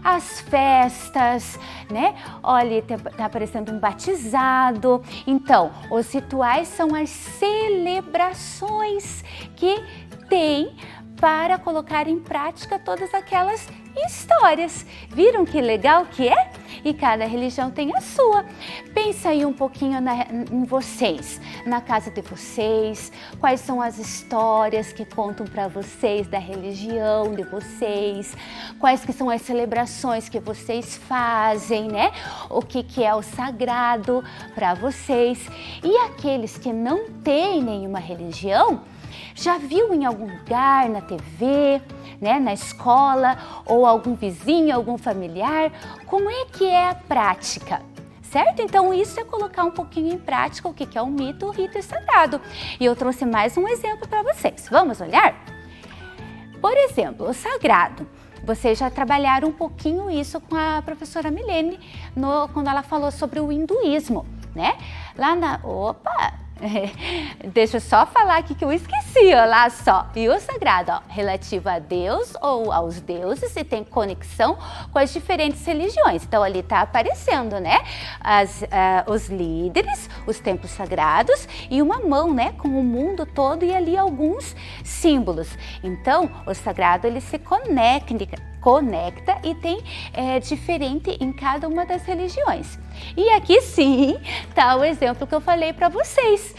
As festas, né? Olha, tá aparecendo um batizado. Então, os rituais são as celebrações que tem para colocar em prática todas aquelas histórias. Viram que legal que é? E cada religião tem a sua. Pensa aí um pouquinho em vocês, na casa de vocês, quais são as histórias que contam para vocês da religião de vocês, quais que são as celebrações que vocês fazem, né? O que é o sagrado para vocês. E aqueles que não têm nenhuma religião, já viu em algum lugar, na TV, né, na escola, ou algum vizinho, algum familiar, como é que é a prática, certo? Então isso é colocar um pouquinho em prática o que é o mito, o rito e sagrado. E eu trouxe mais um exemplo para vocês. Vamos olhar? Por exemplo, o sagrado. Vocês já trabalharam um pouquinho isso com a professora Milene, quando ela falou sobre o hinduísmo, né? Deixa eu só falar aqui que eu esqueci, olha lá só. E o sagrado, ó, relativo a Deus ou aos deuses e tem conexão com as diferentes religiões. Então ali tá aparecendo, né? Os líderes, os templos sagrados e uma mão, né? Com o mundo todo e ali alguns símbolos. Então o sagrado ele se conecta e tem diferente em cada uma das religiões. E aqui sim tá o exemplo que eu falei para vocês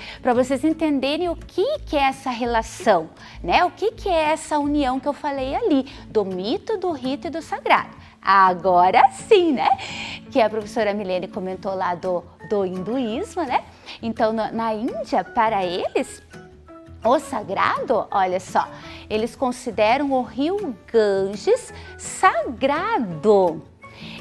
entenderem o que é essa relação, né? O que é essa união que eu falei ali, do mito, do rito e do sagrado. Agora sim, né? Que a professora Milene comentou lá do hinduísmo, né? Então na Índia, para eles, o sagrado, olha só, eles consideram o rio Ganges sagrado.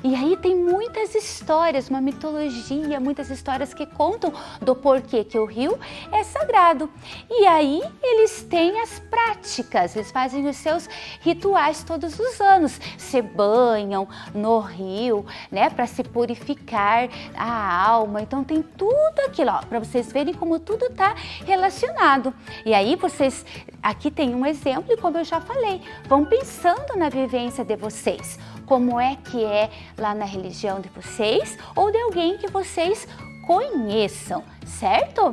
E aí tem muitas histórias, uma mitologia, muitas histórias que contam do porquê que o rio é sagrado. E aí eles têm as práticas, eles fazem os seus rituais todos os anos, se banham no rio, né, para se purificar a alma. Então tem tudo aquilo, ó, para vocês verem como tudo está relacionado. E aí vocês, aqui tem um exemplo e como eu já falei, vão pensando na vivência de vocês. Como é que é lá na religião de vocês ou de alguém que vocês conheçam, certo?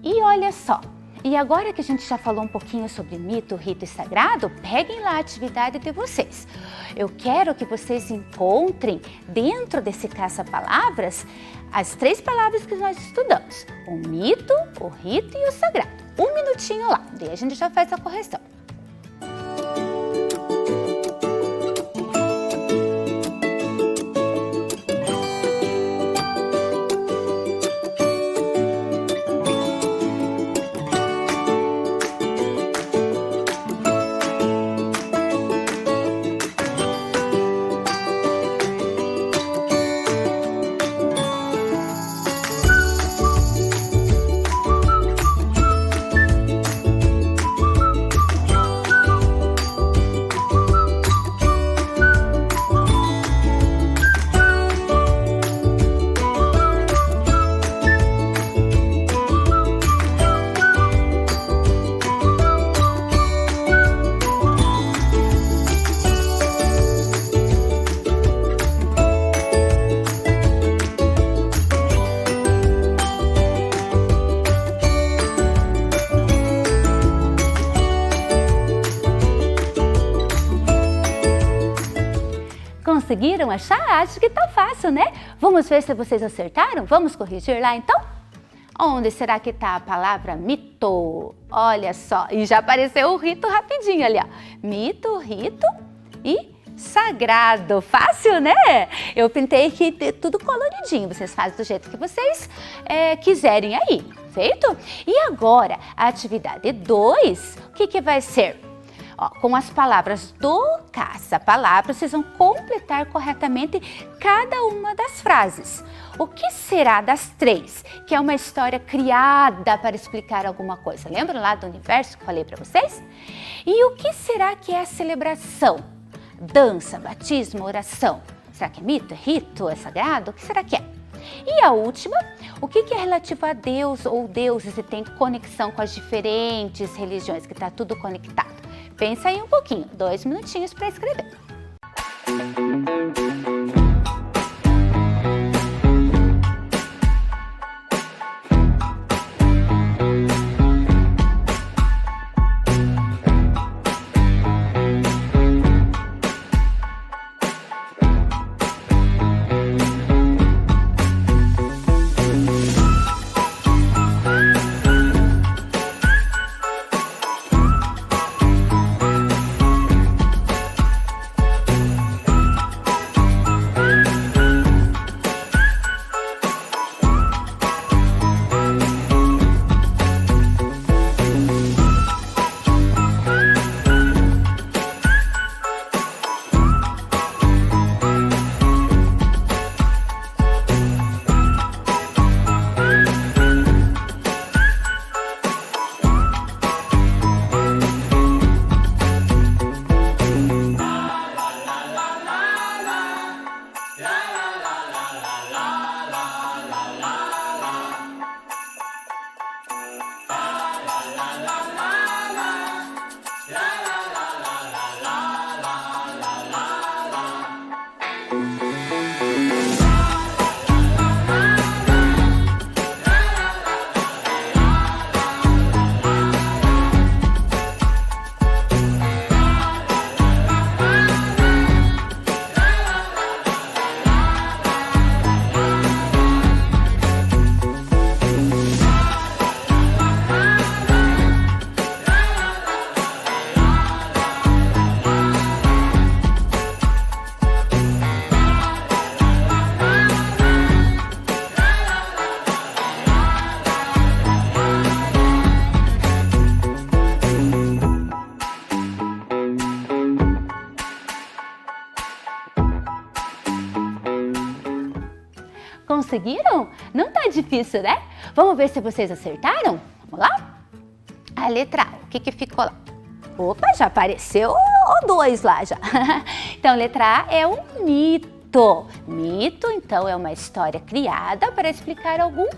E olha só, e agora que a gente já falou um pouquinho sobre mito, rito e sagrado, peguem lá a atividade de vocês. Eu quero que vocês encontrem dentro desse caça-palavras as 3 palavras que nós estudamos: o mito, o rito e o sagrado. 1 minutinho lá, daí a gente já faz a correção. Conseguiram achar? Acho que tá fácil, né? Vamos ver se vocês acertaram? Vamos corrigir lá então? Onde será que tá a palavra mito? Olha só, e já apareceu o rito rapidinho ali, ó. Mito, rito e sagrado. Fácil, né? Eu pintei aqui tudo coloridinho. Vocês fazem do jeito que vocês quiserem aí, feito? E agora, a atividade 2, o que vai ser? Ó, com as palavras do caça-palavras, vocês vão completar corretamente cada uma das frases. O que será das 3? Que é uma história criada para explicar alguma coisa. Lembram lá do universo que eu falei para vocês? E o que será que é a celebração? Dança, batismo, oração. Será que é mito, é rito, é sagrado? O que será que é? E a última, o que é relativo a Deus ou deuses e tem conexão com as diferentes religiões, que está tudo conectado? Pensa aí um pouquinho, 2 minutinhos para escrever. conseguiram? Não tá difícil, né? Vamos ver se vocês acertaram? Vamos lá? A letra A, o que ficou lá? Opa, já apareceu o 2 lá já. Então, letra A é um mito. Mito, então, é uma história criada para explicar algum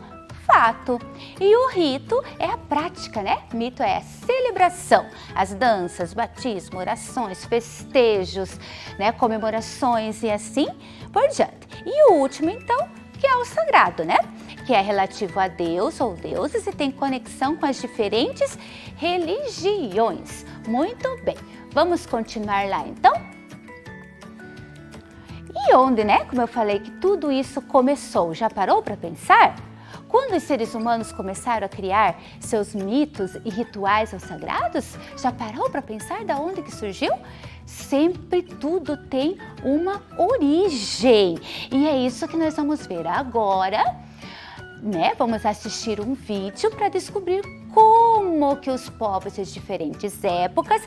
fato. E o rito é a prática, né? Mito é a celebração, as danças, batismo, orações, festejos, né? Comemorações e assim por diante. E o último, então, que é o sagrado, né? Que é relativo a Deus ou deuses e tem conexão com as diferentes religiões. Muito bem, vamos continuar lá então? E onde, né? Como eu falei que tudo isso começou, já parou para pensar? Quando os seres humanos começaram a criar seus mitos e rituais aos sagrados, já parou para pensar de onde que surgiu? Sempre tudo tem uma origem. E é isso que nós vamos ver agora, né? Vamos assistir um vídeo para descobrir como que os povos de diferentes épocas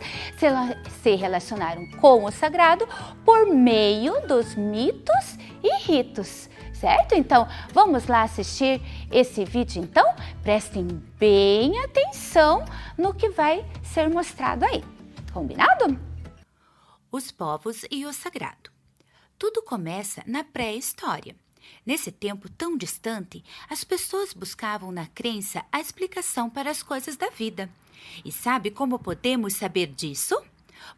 se relacionaram com o sagrado por meio dos mitos e ritos. Certo? Então, vamos lá assistir esse vídeo então? Prestem bem atenção no que vai ser mostrado aí. Combinado? Os povos e o sagrado. Tudo começa na pré-história. Nesse tempo tão distante, as pessoas buscavam na crença a explicação para as coisas da vida. E sabe como podemos saber disso?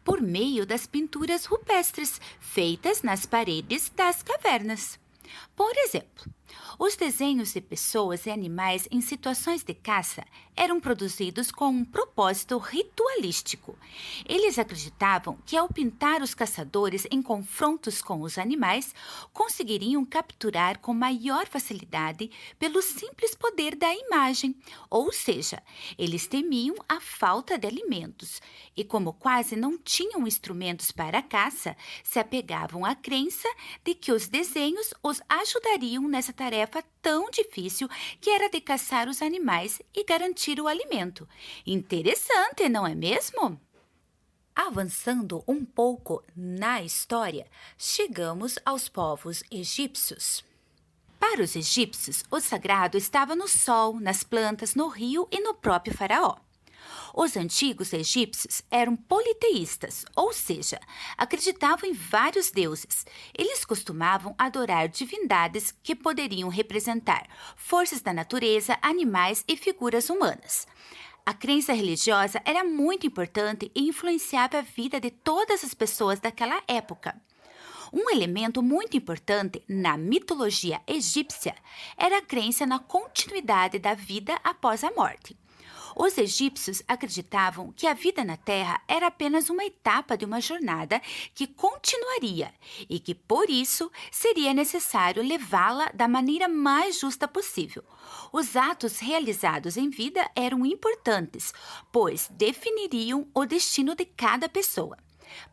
Por meio das pinturas rupestres feitas nas paredes das cavernas. Por exemplo, os desenhos de pessoas e animais em situações de caça eram produzidos com um propósito ritualístico. Eles acreditavam que ao pintar os caçadores em confrontos com os animais, conseguiriam capturar com maior facilidade pelo simples poder da imagem, ou seja, eles temiam a falta de alimentos e, como quase não tinham instrumentos para a caça, se apegavam à crença de que os desenhos os ajudariam nessa tarefa tão difícil que era de caçar os animais e garantir o alimento. Interessante, não é mesmo? Avançando um pouco na história, chegamos aos povos egípcios. Para os egípcios, o sagrado estava no sol, nas plantas, no rio e no próprio faraó. Os antigos egípcios eram politeístas, ou seja, acreditavam em vários deuses. Eles costumavam adorar divindades que poderiam representar forças da natureza, animais e figuras humanas. A crença religiosa era muito importante e influenciava a vida de todas as pessoas daquela época. Um elemento muito importante na mitologia egípcia era a crença na continuidade da vida após a morte. Os egípcios acreditavam que a vida na Terra era apenas uma etapa de uma jornada que continuaria e que, por isso, seria necessário levá-la da maneira mais justa possível. Os atos realizados em vida eram importantes, pois definiriam o destino de cada pessoa.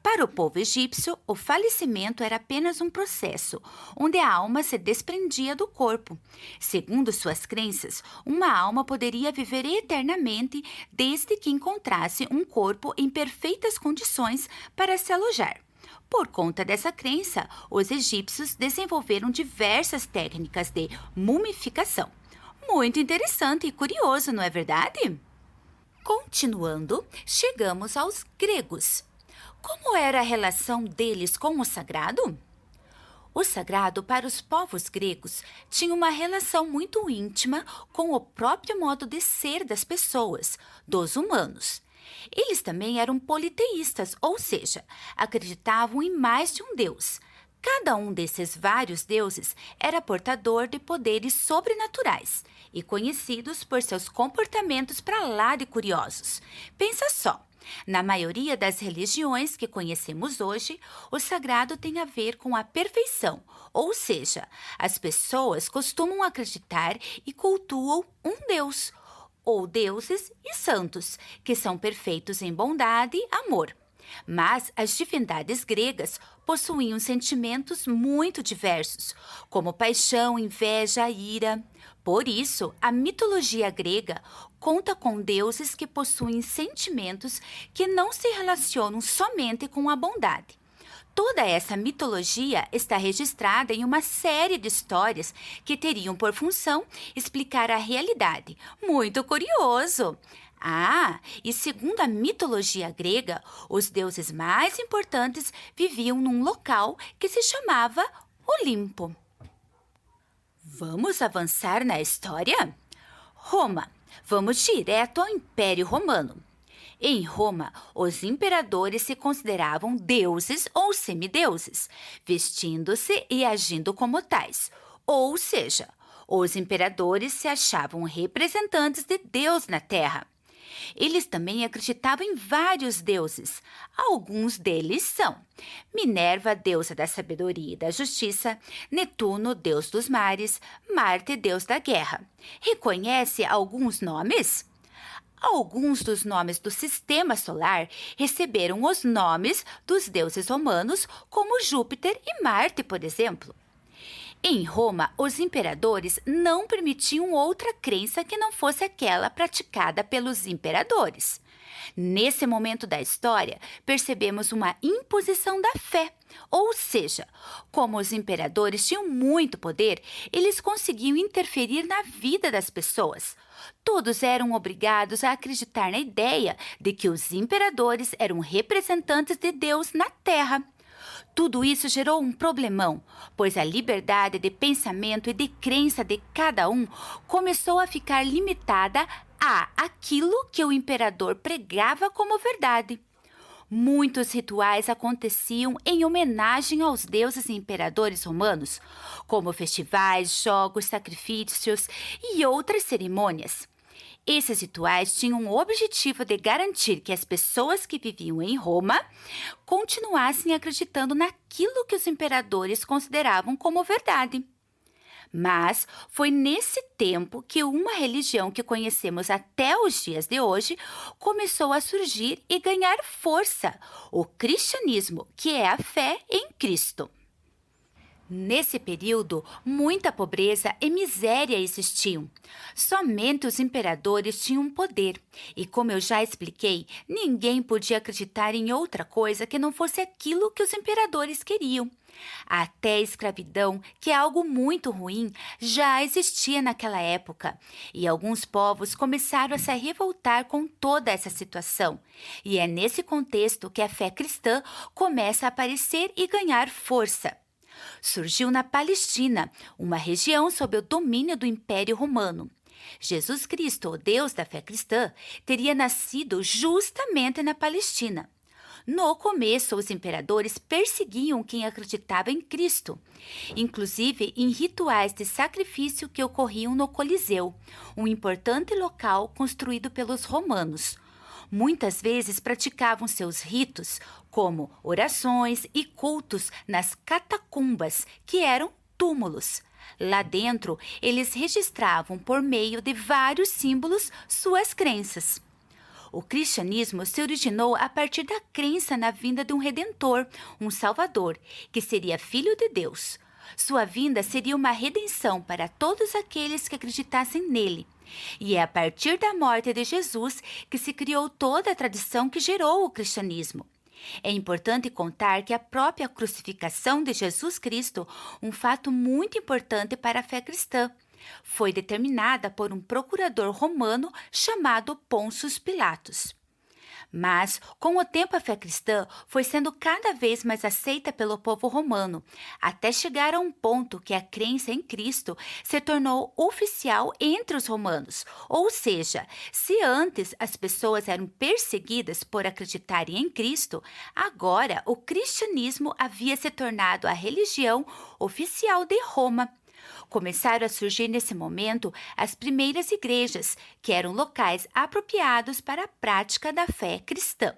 Para o povo egípcio, o falecimento era apenas um processo, onde a alma se desprendia do corpo. Segundo suas crenças, uma alma poderia viver eternamente desde que encontrasse um corpo em perfeitas condições para se alojar. Por conta dessa crença, os egípcios desenvolveram diversas técnicas de mumificação. Muito interessante e curioso, não é verdade? Continuando, chegamos aos gregos. Como era a relação deles com o sagrado? O sagrado para os povos gregos tinha uma relação muito íntima com o próprio modo de ser das pessoas, dos humanos. Eles também eram politeístas, ou seja, acreditavam em mais de um deus. Cada um desses vários deuses era portador de poderes sobrenaturais e conhecidos por seus comportamentos para lá de curiosos. Pensa só. Na maioria das religiões que conhecemos hoje, o sagrado tem a ver com a perfeição, ou seja, as pessoas costumam acreditar e cultuam um Deus, ou deuses e santos, que são perfeitos em bondade e amor. Mas as divindades gregas possuíam sentimentos muito diversos, como paixão, inveja, ira. Por isso, a mitologia grega conta com deuses que possuem sentimentos que não se relacionam somente com a bondade. Toda essa mitologia está registrada em uma série de histórias que teriam por função explicar a realidade. Muito curioso! E segundo a mitologia grega, os deuses mais importantes viviam num local que se chamava Olimpo. Vamos avançar na história? Roma. Vamos direto ao Império Romano. Em Roma, os imperadores se consideravam deuses ou semideuses, vestindo-se e agindo como tais. Ou seja, os imperadores se achavam representantes de Deus na Terra. Eles também acreditavam em vários deuses. Alguns deles são Minerva, deusa da sabedoria e da justiça, Netuno, deus dos mares, Marte, deus da guerra. Reconhece alguns nomes? Alguns dos nomes do sistema solar receberam os nomes dos deuses romanos, como Júpiter e Marte, por exemplo. Em Roma, os imperadores não permitiam outra crença que não fosse aquela praticada pelos imperadores. Nesse momento da história, percebemos uma imposição da fé. Ou seja, como os imperadores tinham muito poder, eles conseguiam interferir na vida das pessoas. Todos eram obrigados a acreditar na ideia de que os imperadores eram representantes de Deus na Terra. Tudo isso gerou um problemão, pois a liberdade de pensamento e de crença de cada um começou a ficar limitada a aquilo que o imperador pregava como verdade. Muitos rituais aconteciam em homenagem aos deuses e imperadores romanos, como festivais, jogos, sacrifícios e outras cerimônias. Esses rituais tinham o objetivo de garantir que as pessoas que viviam em Roma continuassem acreditando naquilo que os imperadores consideravam como verdade. Mas foi nesse tempo que uma religião que conhecemos até os dias de hoje começou a surgir e ganhar força, o cristianismo, que é a fé em Cristo. Nesse período, muita pobreza e miséria existiam. Somente os imperadores tinham poder. E como eu já expliquei, ninguém podia acreditar em outra coisa que não fosse aquilo que os imperadores queriam. Até a escravidão, que é algo muito ruim, já existia naquela época. E alguns povos começaram a se revoltar com toda essa situação. E é nesse contexto que a fé cristã começa a aparecer e ganhar força. Surgiu na Palestina, uma região sob o domínio do Império Romano. Jesus Cristo, o Deus da fé cristã, teria nascido justamente na Palestina. No começo, os imperadores perseguiam quem acreditava em Cristo, inclusive em rituais de sacrifício que ocorriam no Coliseu, um importante local construído pelos romanos. Muitas vezes praticavam seus ritos, como orações e cultos nas catacumbas, que eram túmulos. Lá dentro, eles registravam por meio de vários símbolos suas crenças. O cristianismo se originou a partir da crença na vinda de um Redentor, um Salvador, que seria Filho de Deus. Sua vinda seria uma redenção para todos aqueles que acreditassem nele. E é a partir da morte de Jesus que se criou toda a tradição que gerou o cristianismo. É importante contar que a própria crucificação de Jesus Cristo, um fato muito importante para a fé cristã, foi determinada por um procurador romano chamado Pôncio Pilatos. Mas, com o tempo, a fé cristã foi sendo cada vez mais aceita pelo povo romano, até chegar a um ponto que a crença em Cristo se tornou oficial entre os romanos. Ou seja, se antes as pessoas eram perseguidas por acreditarem em Cristo, agora o cristianismo havia se tornado a religião oficial de Roma. Começaram a surgir nesse momento as primeiras igrejas, que eram locais apropriados para a prática da fé cristã.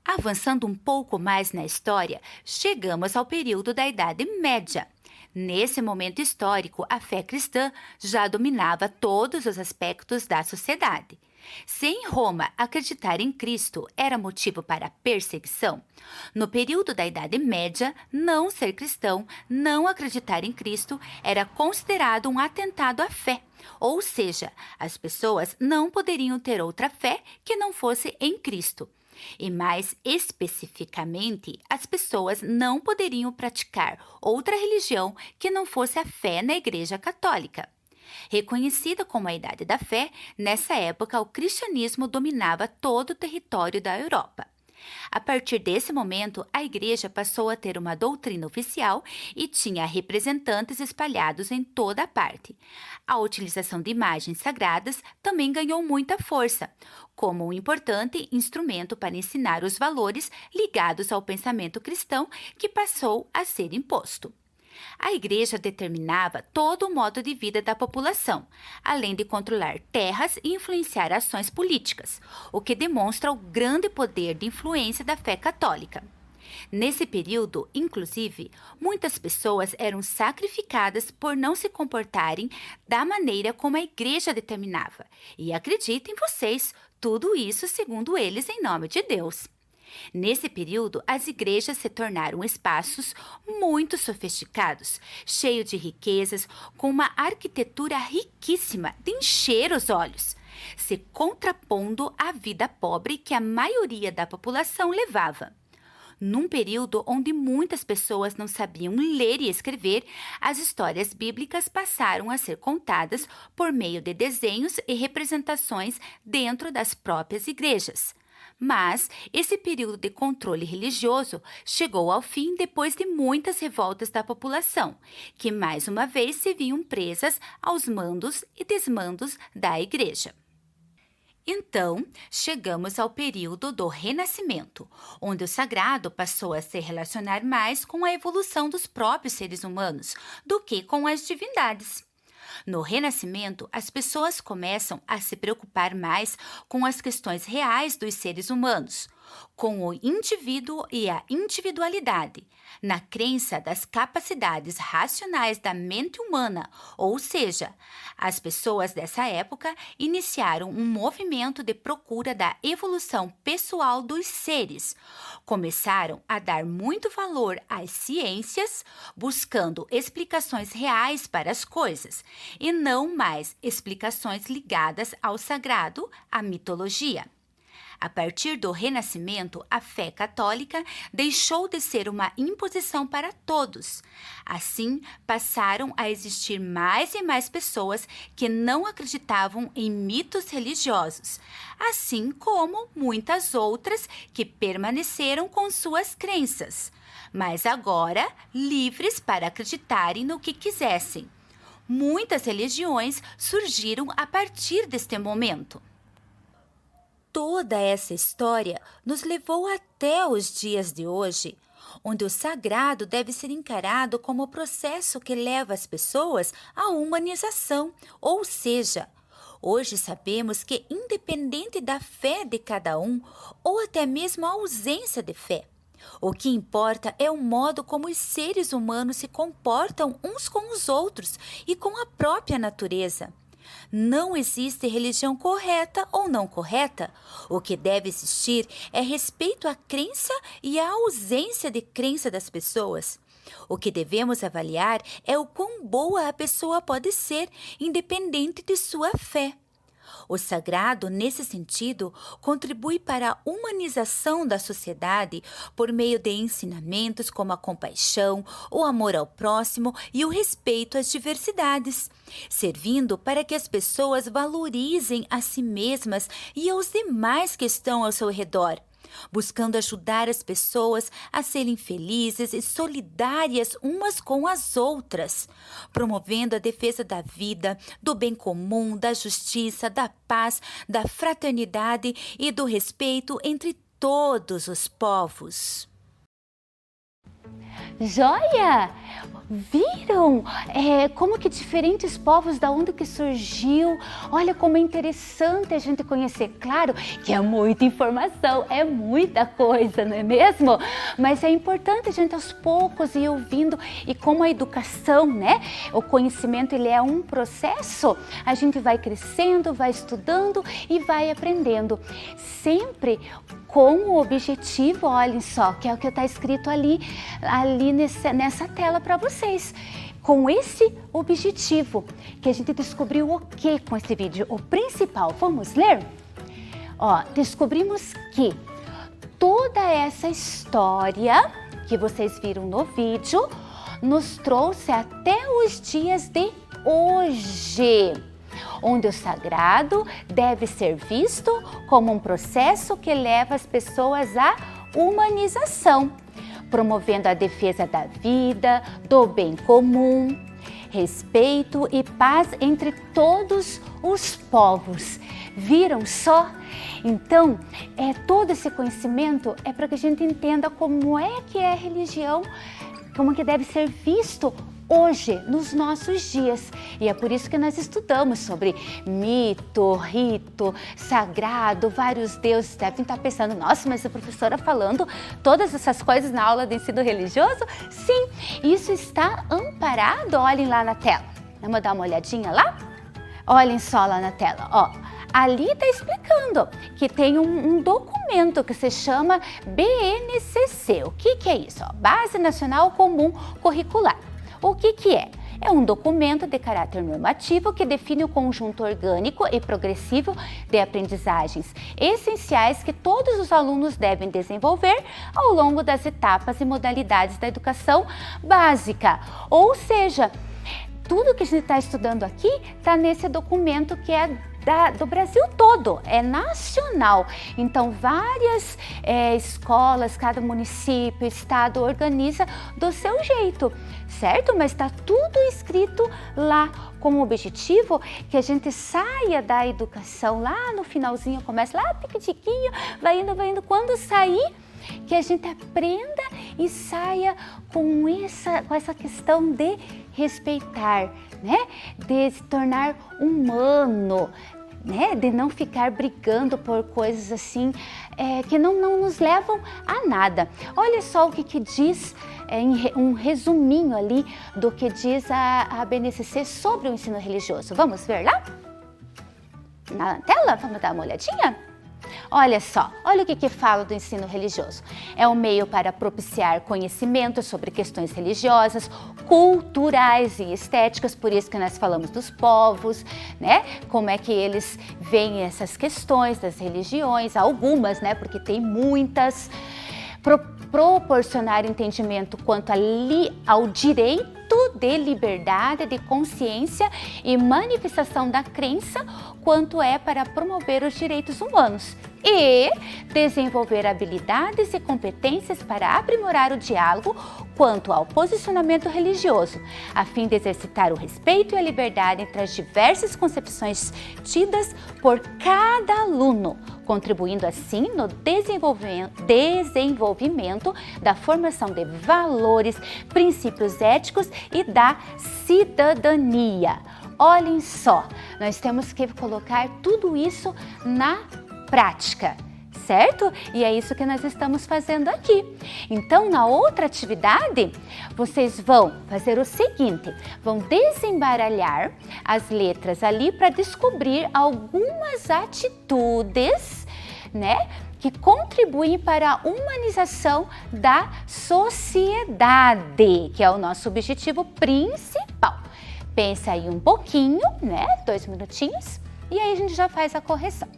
Avançando um pouco mais na história, chegamos ao período da Idade Média. Nesse momento histórico, a fé cristã já dominava todos os aspectos da sociedade. Se em Roma acreditar em Cristo era motivo para perseguição, no período da Idade Média, não ser cristão, não acreditar em Cristo, era considerado um atentado à fé. Ou seja, as pessoas não poderiam ter outra fé que não fosse em Cristo. E mais especificamente, as pessoas não poderiam praticar outra religião que não fosse a fé na Igreja Católica. Reconhecida como a Idade da Fé, nessa época o cristianismo dominava todo o território da Europa. A partir desse momento, a Igreja passou a ter uma doutrina oficial e tinha representantes espalhados em toda a parte. A utilização de imagens sagradas também ganhou muita força, como um importante instrumento para ensinar os valores ligados ao pensamento cristão que passou a ser imposto. A Igreja determinava todo o modo de vida da população, além de controlar terras e influenciar ações políticas, o que demonstra o grande poder de influência da fé católica. Nesse período, inclusive, muitas pessoas eram sacrificadas por não se comportarem da maneira como a Igreja determinava. E acreditem vocês, tudo isso segundo eles em nome de Deus. Nesse período, as igrejas se tornaram espaços muito sofisticados, cheios de riquezas, com uma arquitetura riquíssima de encher os olhos, se contrapondo à vida pobre que a maioria da população levava. Num período onde muitas pessoas não sabiam ler e escrever, as histórias bíblicas passaram a ser contadas por meio de desenhos e representações dentro das próprias igrejas. Mas esse período de controle religioso chegou ao fim depois de muitas revoltas da população, que mais uma vez se viam presas aos mandos e desmandos da Igreja. Então, chegamos ao período do Renascimento, onde o sagrado passou a se relacionar mais com a evolução dos próprios seres humanos do que com as divindades. No Renascimento, as pessoas começam a se preocupar mais com as questões reais dos seres humanos, com o indivíduo e a individualidade, na crença das capacidades racionais da mente humana, ou seja, as pessoas dessa época iniciaram um movimento de procura da evolução pessoal dos seres. Começaram a dar muito valor às ciências, buscando explicações reais para as coisas, e não mais explicações ligadas ao sagrado, à mitologia. A partir do Renascimento, a fé católica deixou de ser uma imposição para todos. Assim, passaram a existir mais e mais pessoas que não acreditavam em mitos religiosos, assim como muitas outras que permaneceram com suas crenças, mas agora livres para acreditarem no que quisessem. Muitas religiões surgiram a partir deste momento. Toda essa história nos levou até os dias de hoje, onde o sagrado deve ser encarado como o processo que leva as pessoas à humanização, ou seja, hoje sabemos que independente da fé de cada um, ou até mesmo a ausência de fé, o que importa é o modo como os seres humanos se comportam uns com os outros e com a própria natureza. Não existe religião correta ou não correta. O que deve existir é respeito à crença e à ausência de crença das pessoas. O que devemos avaliar é o quão boa a pessoa pode ser, independente de sua fé. O sagrado, nesse sentido, contribui para a humanização da sociedade por meio de ensinamentos como a compaixão, o amor ao próximo e o respeito às diversidades, servindo para que as pessoas valorizem a si mesmas e aos demais que estão ao seu redor, buscando ajudar as pessoas a serem felizes e solidárias umas com as outras, promovendo a defesa da vida, do bem comum, da justiça, da paz, da fraternidade e do respeito entre todos os povos. Joia! Viram como que diferentes povos, da onde que surgiu? Olha como é interessante a gente conhecer. Claro que é muita informação, é muita coisa, não é mesmo? Mas é importante a gente aos poucos ir ouvindo, e como a educação, né? O conhecimento, ele é um processo, a gente vai crescendo, vai estudando e vai aprendendo. Sempre com o objetivo, olhem só, que é o que está escrito ali nessa tela para vocês. Com esse objetivo, que a gente descobriu o que com esse vídeo? O principal, vamos ler? Descobrimos que toda essa história que vocês viram no vídeo nos trouxe até os dias de hoje, onde o sagrado deve ser visto como um processo que leva as pessoas à humanização, promovendo a defesa da vida, do bem comum, respeito e paz entre todos os povos. Viram só? Então, todo esse conhecimento é para que a gente entenda como é que é a religião, como que deve ser visto hoje, nos nossos dias. E é por isso que nós estudamos sobre mito, rito, sagrado, vários deuses. Devem estar pensando, nossa, mas a professora falando todas essas coisas na aula de ensino religioso? Sim, isso está amparado, olhem lá na tela. Vamos dar uma olhadinha lá? Olhem só lá na tela, ó. Ali está explicando que tem um documento que se chama BNCC. O que é isso? Ó, Base Nacional Comum Curricular. O que é? É um documento de caráter normativo que define o conjunto orgânico e progressivo de aprendizagens essenciais que todos os alunos devem desenvolver ao longo das etapas e modalidades da educação básica. Ou seja, tudo que a gente está estudando aqui está nesse documento que é do Brasil todo, é nacional. Então, várias escolas, cada município, estado organiza do seu jeito, certo? Mas está tudo escrito lá com o objetivo que a gente saia da educação lá no finalzinho, começa lá piquitiquinho, vai indo, quando sair, que a gente aprenda e saia com essa questão de respeitar, né? De se tornar humano, né? De não ficar brigando por coisas assim que não nos levam a nada. Olha só o que diz, um resuminho ali do que diz a BNCC sobre o ensino religioso. Vamos ver lá? Na tela? Vamos dar uma olhadinha? Olha só, olha o que fala do ensino religioso. É um meio para propiciar conhecimento sobre questões religiosas, culturais e estéticas, por isso que nós falamos dos povos, né? Como é que eles veem essas questões das religiões, algumas, né? Porque tem muitas. Proporcionar entendimento quanto ao direito de liberdade, de consciência e manifestação da crença, quanto é para promover os direitos humanos e desenvolver habilidades e competências para aprimorar o diálogo quanto ao posicionamento religioso, a fim de exercitar o respeito e a liberdade entre as diversas concepções tidas por cada aluno, contribuindo assim no desenvolvimento da formação de valores, princípios éticos e da cidadania. Olhem só, nós temos que colocar tudo isso na prática, certo? E é isso que nós estamos fazendo aqui. Então, na outra atividade, vocês vão fazer o seguinte, vão desembaralhar as letras ali para descobrir algumas atitudes, né, que contribuem para a humanização da sociedade, que é o nosso objetivo principal. Pensa aí um pouquinho, né, 2 minutinhos, e aí a gente já faz a correção.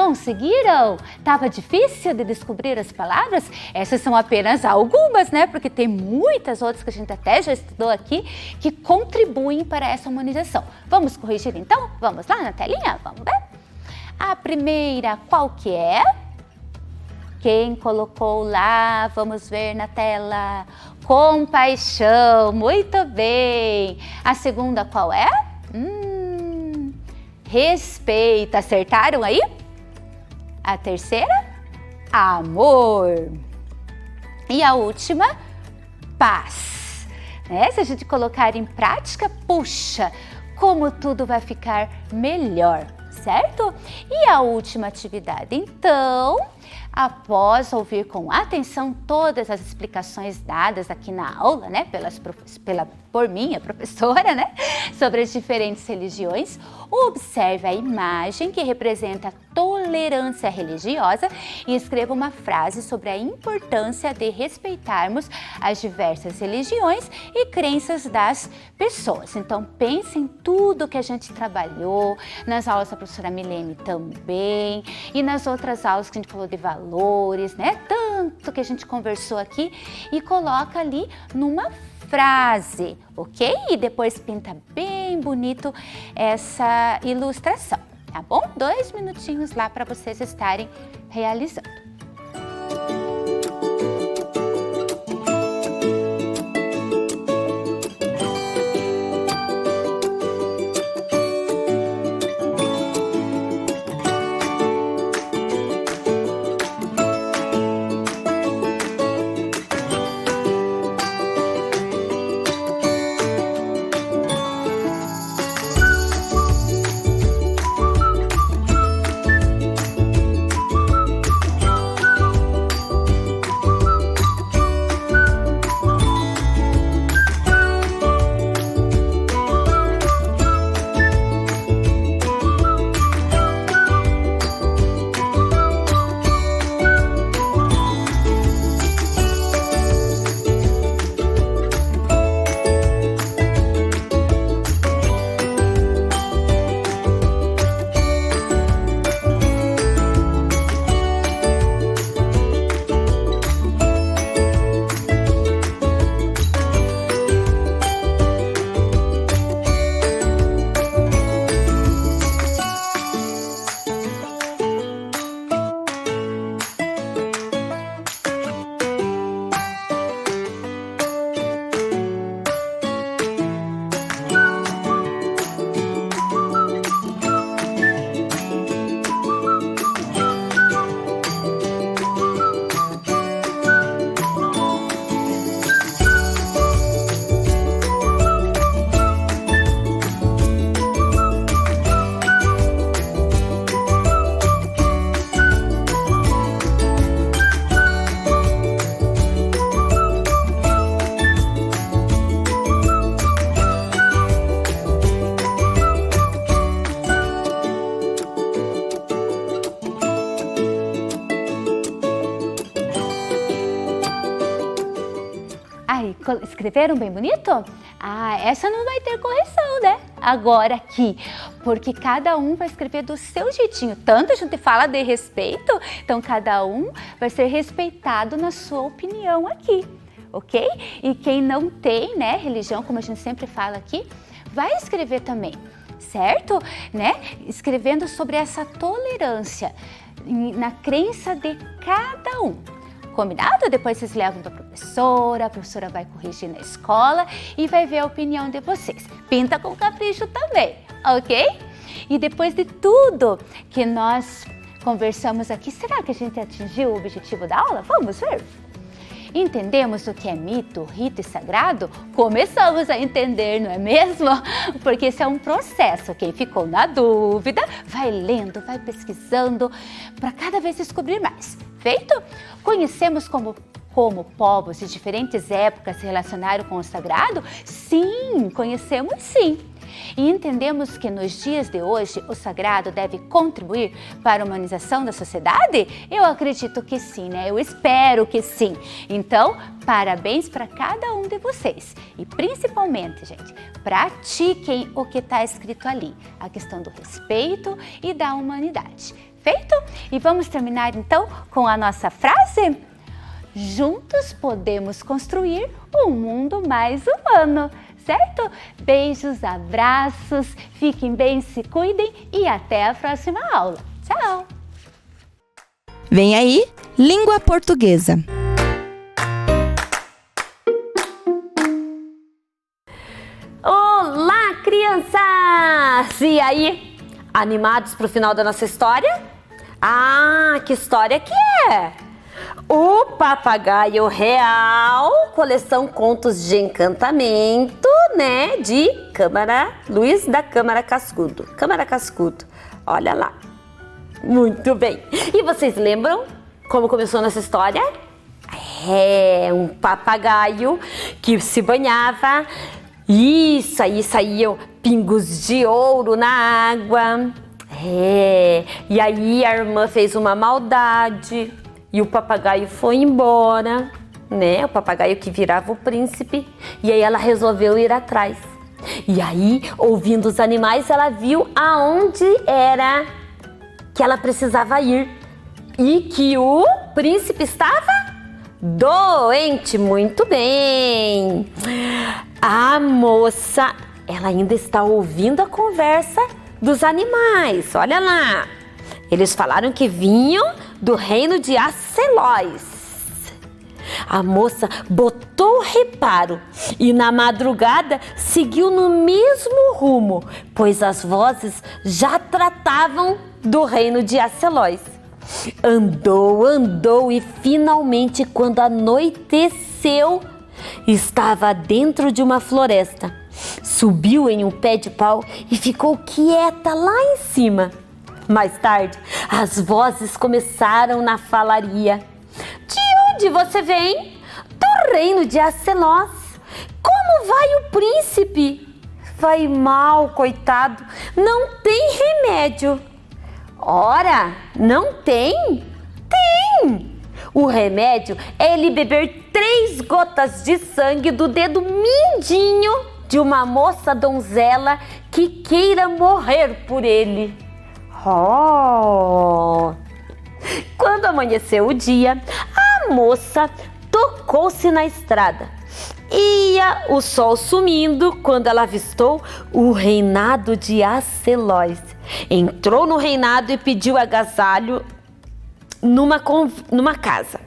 Conseguiram? Tava difícil de descobrir as palavras? Essas são apenas algumas, né? Porque tem muitas outras que a gente até já estudou aqui que contribuem para essa humanização. Vamos corrigir então? Vamos lá na telinha? Vamos ver? A primeira, qual que é? Quem colocou lá? Vamos ver na tela. Compaixão, muito bem. A segunda, qual é? Respeito, acertaram aí? A terceira, amor. E a última, paz. Se a gente colocar em prática, puxa, como tudo vai ficar melhor, certo? E a última atividade, então, após ouvir com atenção todas as explicações dadas aqui na aula, né, por mim, a professora, né, sobre as diferentes religiões, observe a imagem que representa a tolerância religiosa e escreva uma frase sobre a importância de respeitarmos as diversas religiões e crenças das pessoas. Então, pense em tudo que a gente trabalhou, nas aulas da professora Milene também, e nas outras aulas que a gente falou de valores, né? Tanto que a gente conversou aqui, e coloca ali numa frase, ok? E depois pinta bem bonito essa ilustração, tá bom? 2 minutinhos lá para vocês estarem realizando. Aí, escreveram bem bonito? Ah, essa não vai ter correção, né? Agora aqui, porque cada um vai escrever do seu jeitinho. Tanto a gente fala de respeito, então cada um vai ser respeitado na sua opinião aqui, ok? E quem não tem, né, religião, como a gente sempre fala aqui, vai escrever também, certo? Né? Escrevendo sobre essa tolerância na crença de cada um. Combinado? Depois vocês levam para a professora vai corrigir na escola e vai ver a opinião de vocês. Pinta com capricho também, ok? E depois de tudo que nós conversamos aqui, será que a gente atingiu o objetivo da aula? Vamos ver? Entendemos o que é mito, rito e sagrado? Começamos a entender, não é mesmo? Porque esse é um processo. Quem ficou na dúvida, vai lendo, vai pesquisando para cada vez descobrir mais. Feito? Conhecemos como povos de diferentes épocas se relacionaram com o sagrado? Sim, conhecemos sim. E entendemos que nos dias de hoje o sagrado deve contribuir para a humanização da sociedade? Eu acredito que sim, né? Eu espero que sim. Então, parabéns para cada um de vocês. E principalmente, gente, pratiquem o que está escrito ali, a questão do respeito e da humanidade. Perfeito? E vamos terminar então com a nossa frase? Juntos podemos construir um mundo mais humano, certo? Beijos, abraços, fiquem bem, se cuidem e até a próxima aula. Tchau! Vem aí, língua portuguesa. Olá, crianças! E aí, animados para o final da nossa história? Ah, que história que é? O Papagaio Real, coleção Contos de Encantamento, né? De Luiz da Câmara Cascudo. Câmara Cascudo, olha lá. Muito bem. E vocês lembram como começou nossa história? É, um papagaio que se banhava. Isso aí, saíam pingos de ouro na água. E aí a irmã fez uma maldade e o papagaio foi embora, né? O papagaio que virava o príncipe. E aí ela resolveu ir atrás. E aí, ouvindo os animais, ela viu aonde era que ela precisava ir e que o príncipe estava doente. Muito bem. A moça, ela ainda está ouvindo a conversa dos animais. Olha lá. Eles falaram que vinham do reino de Acelós. A moça botou reparo e na madrugada seguiu no mesmo rumo, pois as vozes já tratavam do reino de Acelós. Andou e finalmente, quando anoiteceu, estava dentro de uma floresta. Subiu em um pé de pau e ficou quieta lá em cima. Mais tarde, as vozes começaram na falaria. De onde você vem? Do reino de Acelós. Como vai o príncipe? Vai mal, coitado. Não tem remédio. Ora, não tem? Tem! O remédio é ele beber 3 gotas de sangue do dedo mindinho de uma moça donzela que queira morrer por ele. Quando amanheceu o dia, a moça tocou-se na estrada. Ia o sol sumindo quando ela avistou o reinado de Acelós. Entrou no reinado e pediu agasalho numa casa.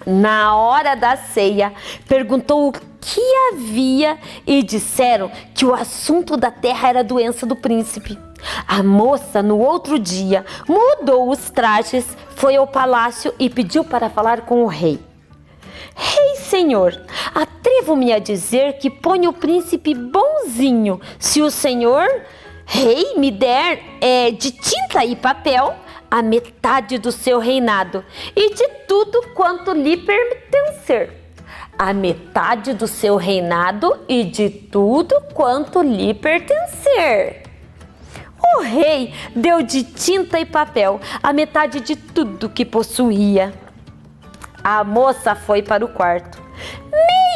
Na hora da ceia, perguntou o que havia e disseram que o assunto da terra era a doença do príncipe. A moça, no outro dia, mudou os trajes, foi ao palácio e pediu para falar com o rei. Rei, senhor, atrevo-me a dizer que ponho o príncipe bonzinho se o senhor, rei, me der de tinta e papel a metade do seu reinado e de tudo quanto lhe pertencer. A metade do seu reinado e de tudo quanto lhe pertencer. O rei deu de tinta e papel a metade de tudo que possuía. A moça foi para o quarto,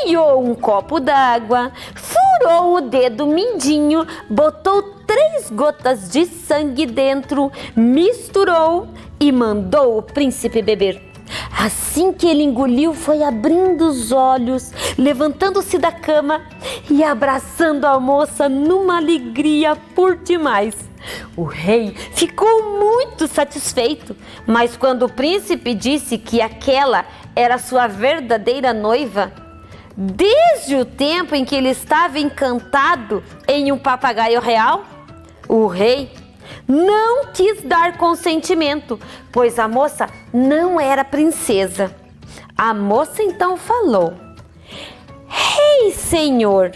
meou um copo d'água, furou o dedo mindinho, botou 3 gotas de sangue dentro, misturou e mandou o príncipe beber. Assim que ele engoliu, foi abrindo os olhos, levantando-se da cama e abraçando a moça numa alegria por demais. O rei ficou muito satisfeito, mas quando o príncipe disse que aquela era sua verdadeira noiva, desde o tempo em que ele estava encantado em um papagaio real, o rei não quis dar consentimento, pois a moça não era princesa. A moça então falou: Rei, senhor,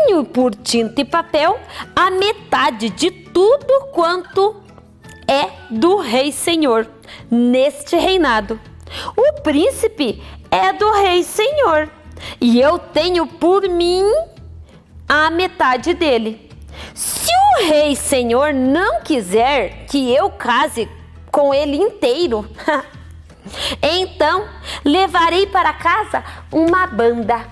tenho por tinta e papel a metade de tudo quanto é do rei senhor neste reinado. O príncipe é do rei senhor e eu tenho por mim a metade dele. Se o rei senhor não quiser que eu case com ele inteiro, então levarei para casa uma banda.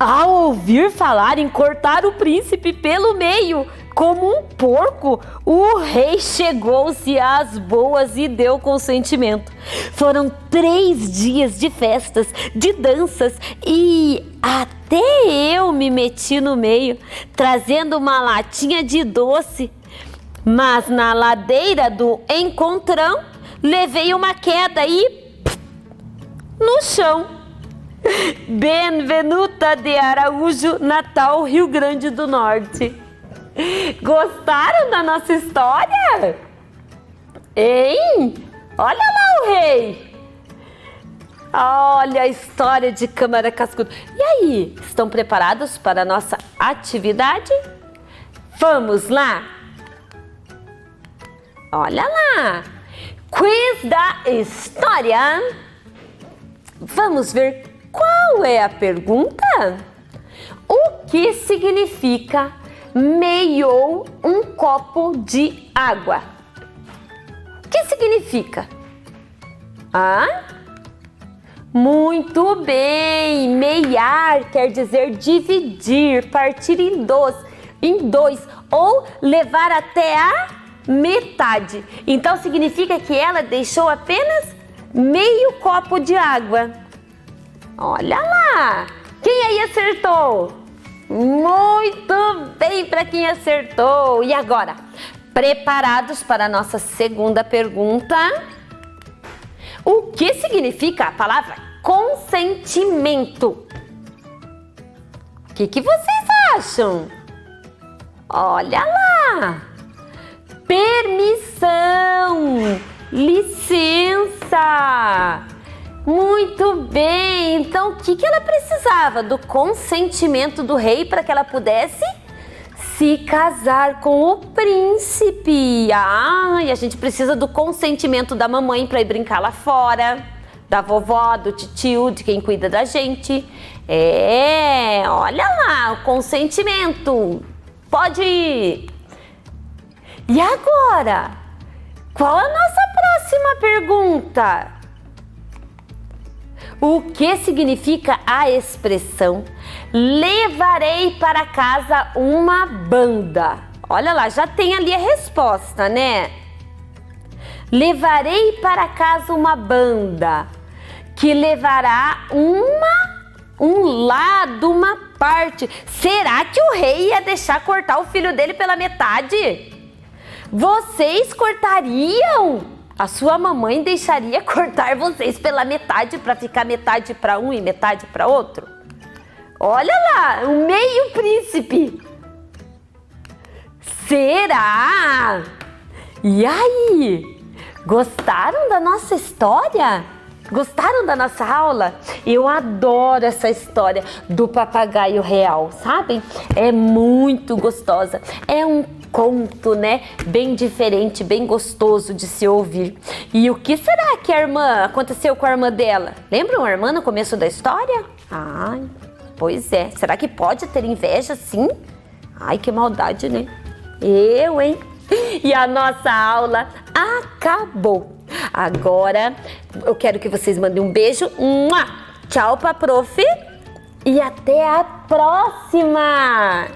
Ao ouvir falar em cortar o príncipe pelo meio, como um porco, o rei chegou-se às boas e deu consentimento. Foram 3 dias de festas, de danças e até eu me meti no meio, trazendo uma latinha de doce. Mas na ladeira do encontrão, levei uma queda e no chão. Benvenuta de Araújo, Natal, Rio Grande do Norte. Gostaram da nossa história? Hein? Olha lá o rei. Olha a história de Câmara Cascudo. E aí, estão preparados para a nossa atividade? Vamos lá? Olha lá. Quiz da história. Vamos ver qual é a pergunta? O que significa meio um copo de água? O que significa? Muito bem! Meiar quer dizer dividir, partir em dois ou levar até a metade. Então significa que ela deixou apenas meio copo de água. Olha lá! Quem aí acertou? Muito bem para quem acertou! E agora, preparados para a nossa segunda pergunta? O que significa a palavra consentimento? O que vocês acham? Olha lá! Permissão! Licença! Muito bem! Então, o que ela precisava? Do consentimento do rei para que ela pudesse se casar com o príncipe. E a gente precisa do consentimento da mamãe para ir brincar lá fora, da vovó, do titio, de quem cuida da gente. Olha lá, o consentimento. Pode ir. E agora? Qual a nossa próxima pergunta? O que significa a expressão levarei para casa uma banda? Olha lá, já tem ali a resposta, né? Levarei para casa uma banda que levará um lado, uma parte. Será que o rei ia deixar cortar o filho dele pela metade? Vocês cortariam? A sua mamãe deixaria cortar vocês pela metade para ficar metade para um e metade para outro? Olha lá, o meio príncipe. Será? E aí? Gostaram da nossa história? Gostaram da nossa aula? Eu adoro essa história do papagaio real, sabem? É muito gostosa. É um conto, né? Bem diferente, bem gostoso de se ouvir. E o que será que aconteceu com a irmã dela? Lembram a irmã no começo da história? Ai, pois é. Será que pode ter inveja, sim? Ai, que maldade, né? Hein? E a nossa aula acabou. Agora, eu quero que vocês mandem um beijo. Tchau pra prof. E até a próxima!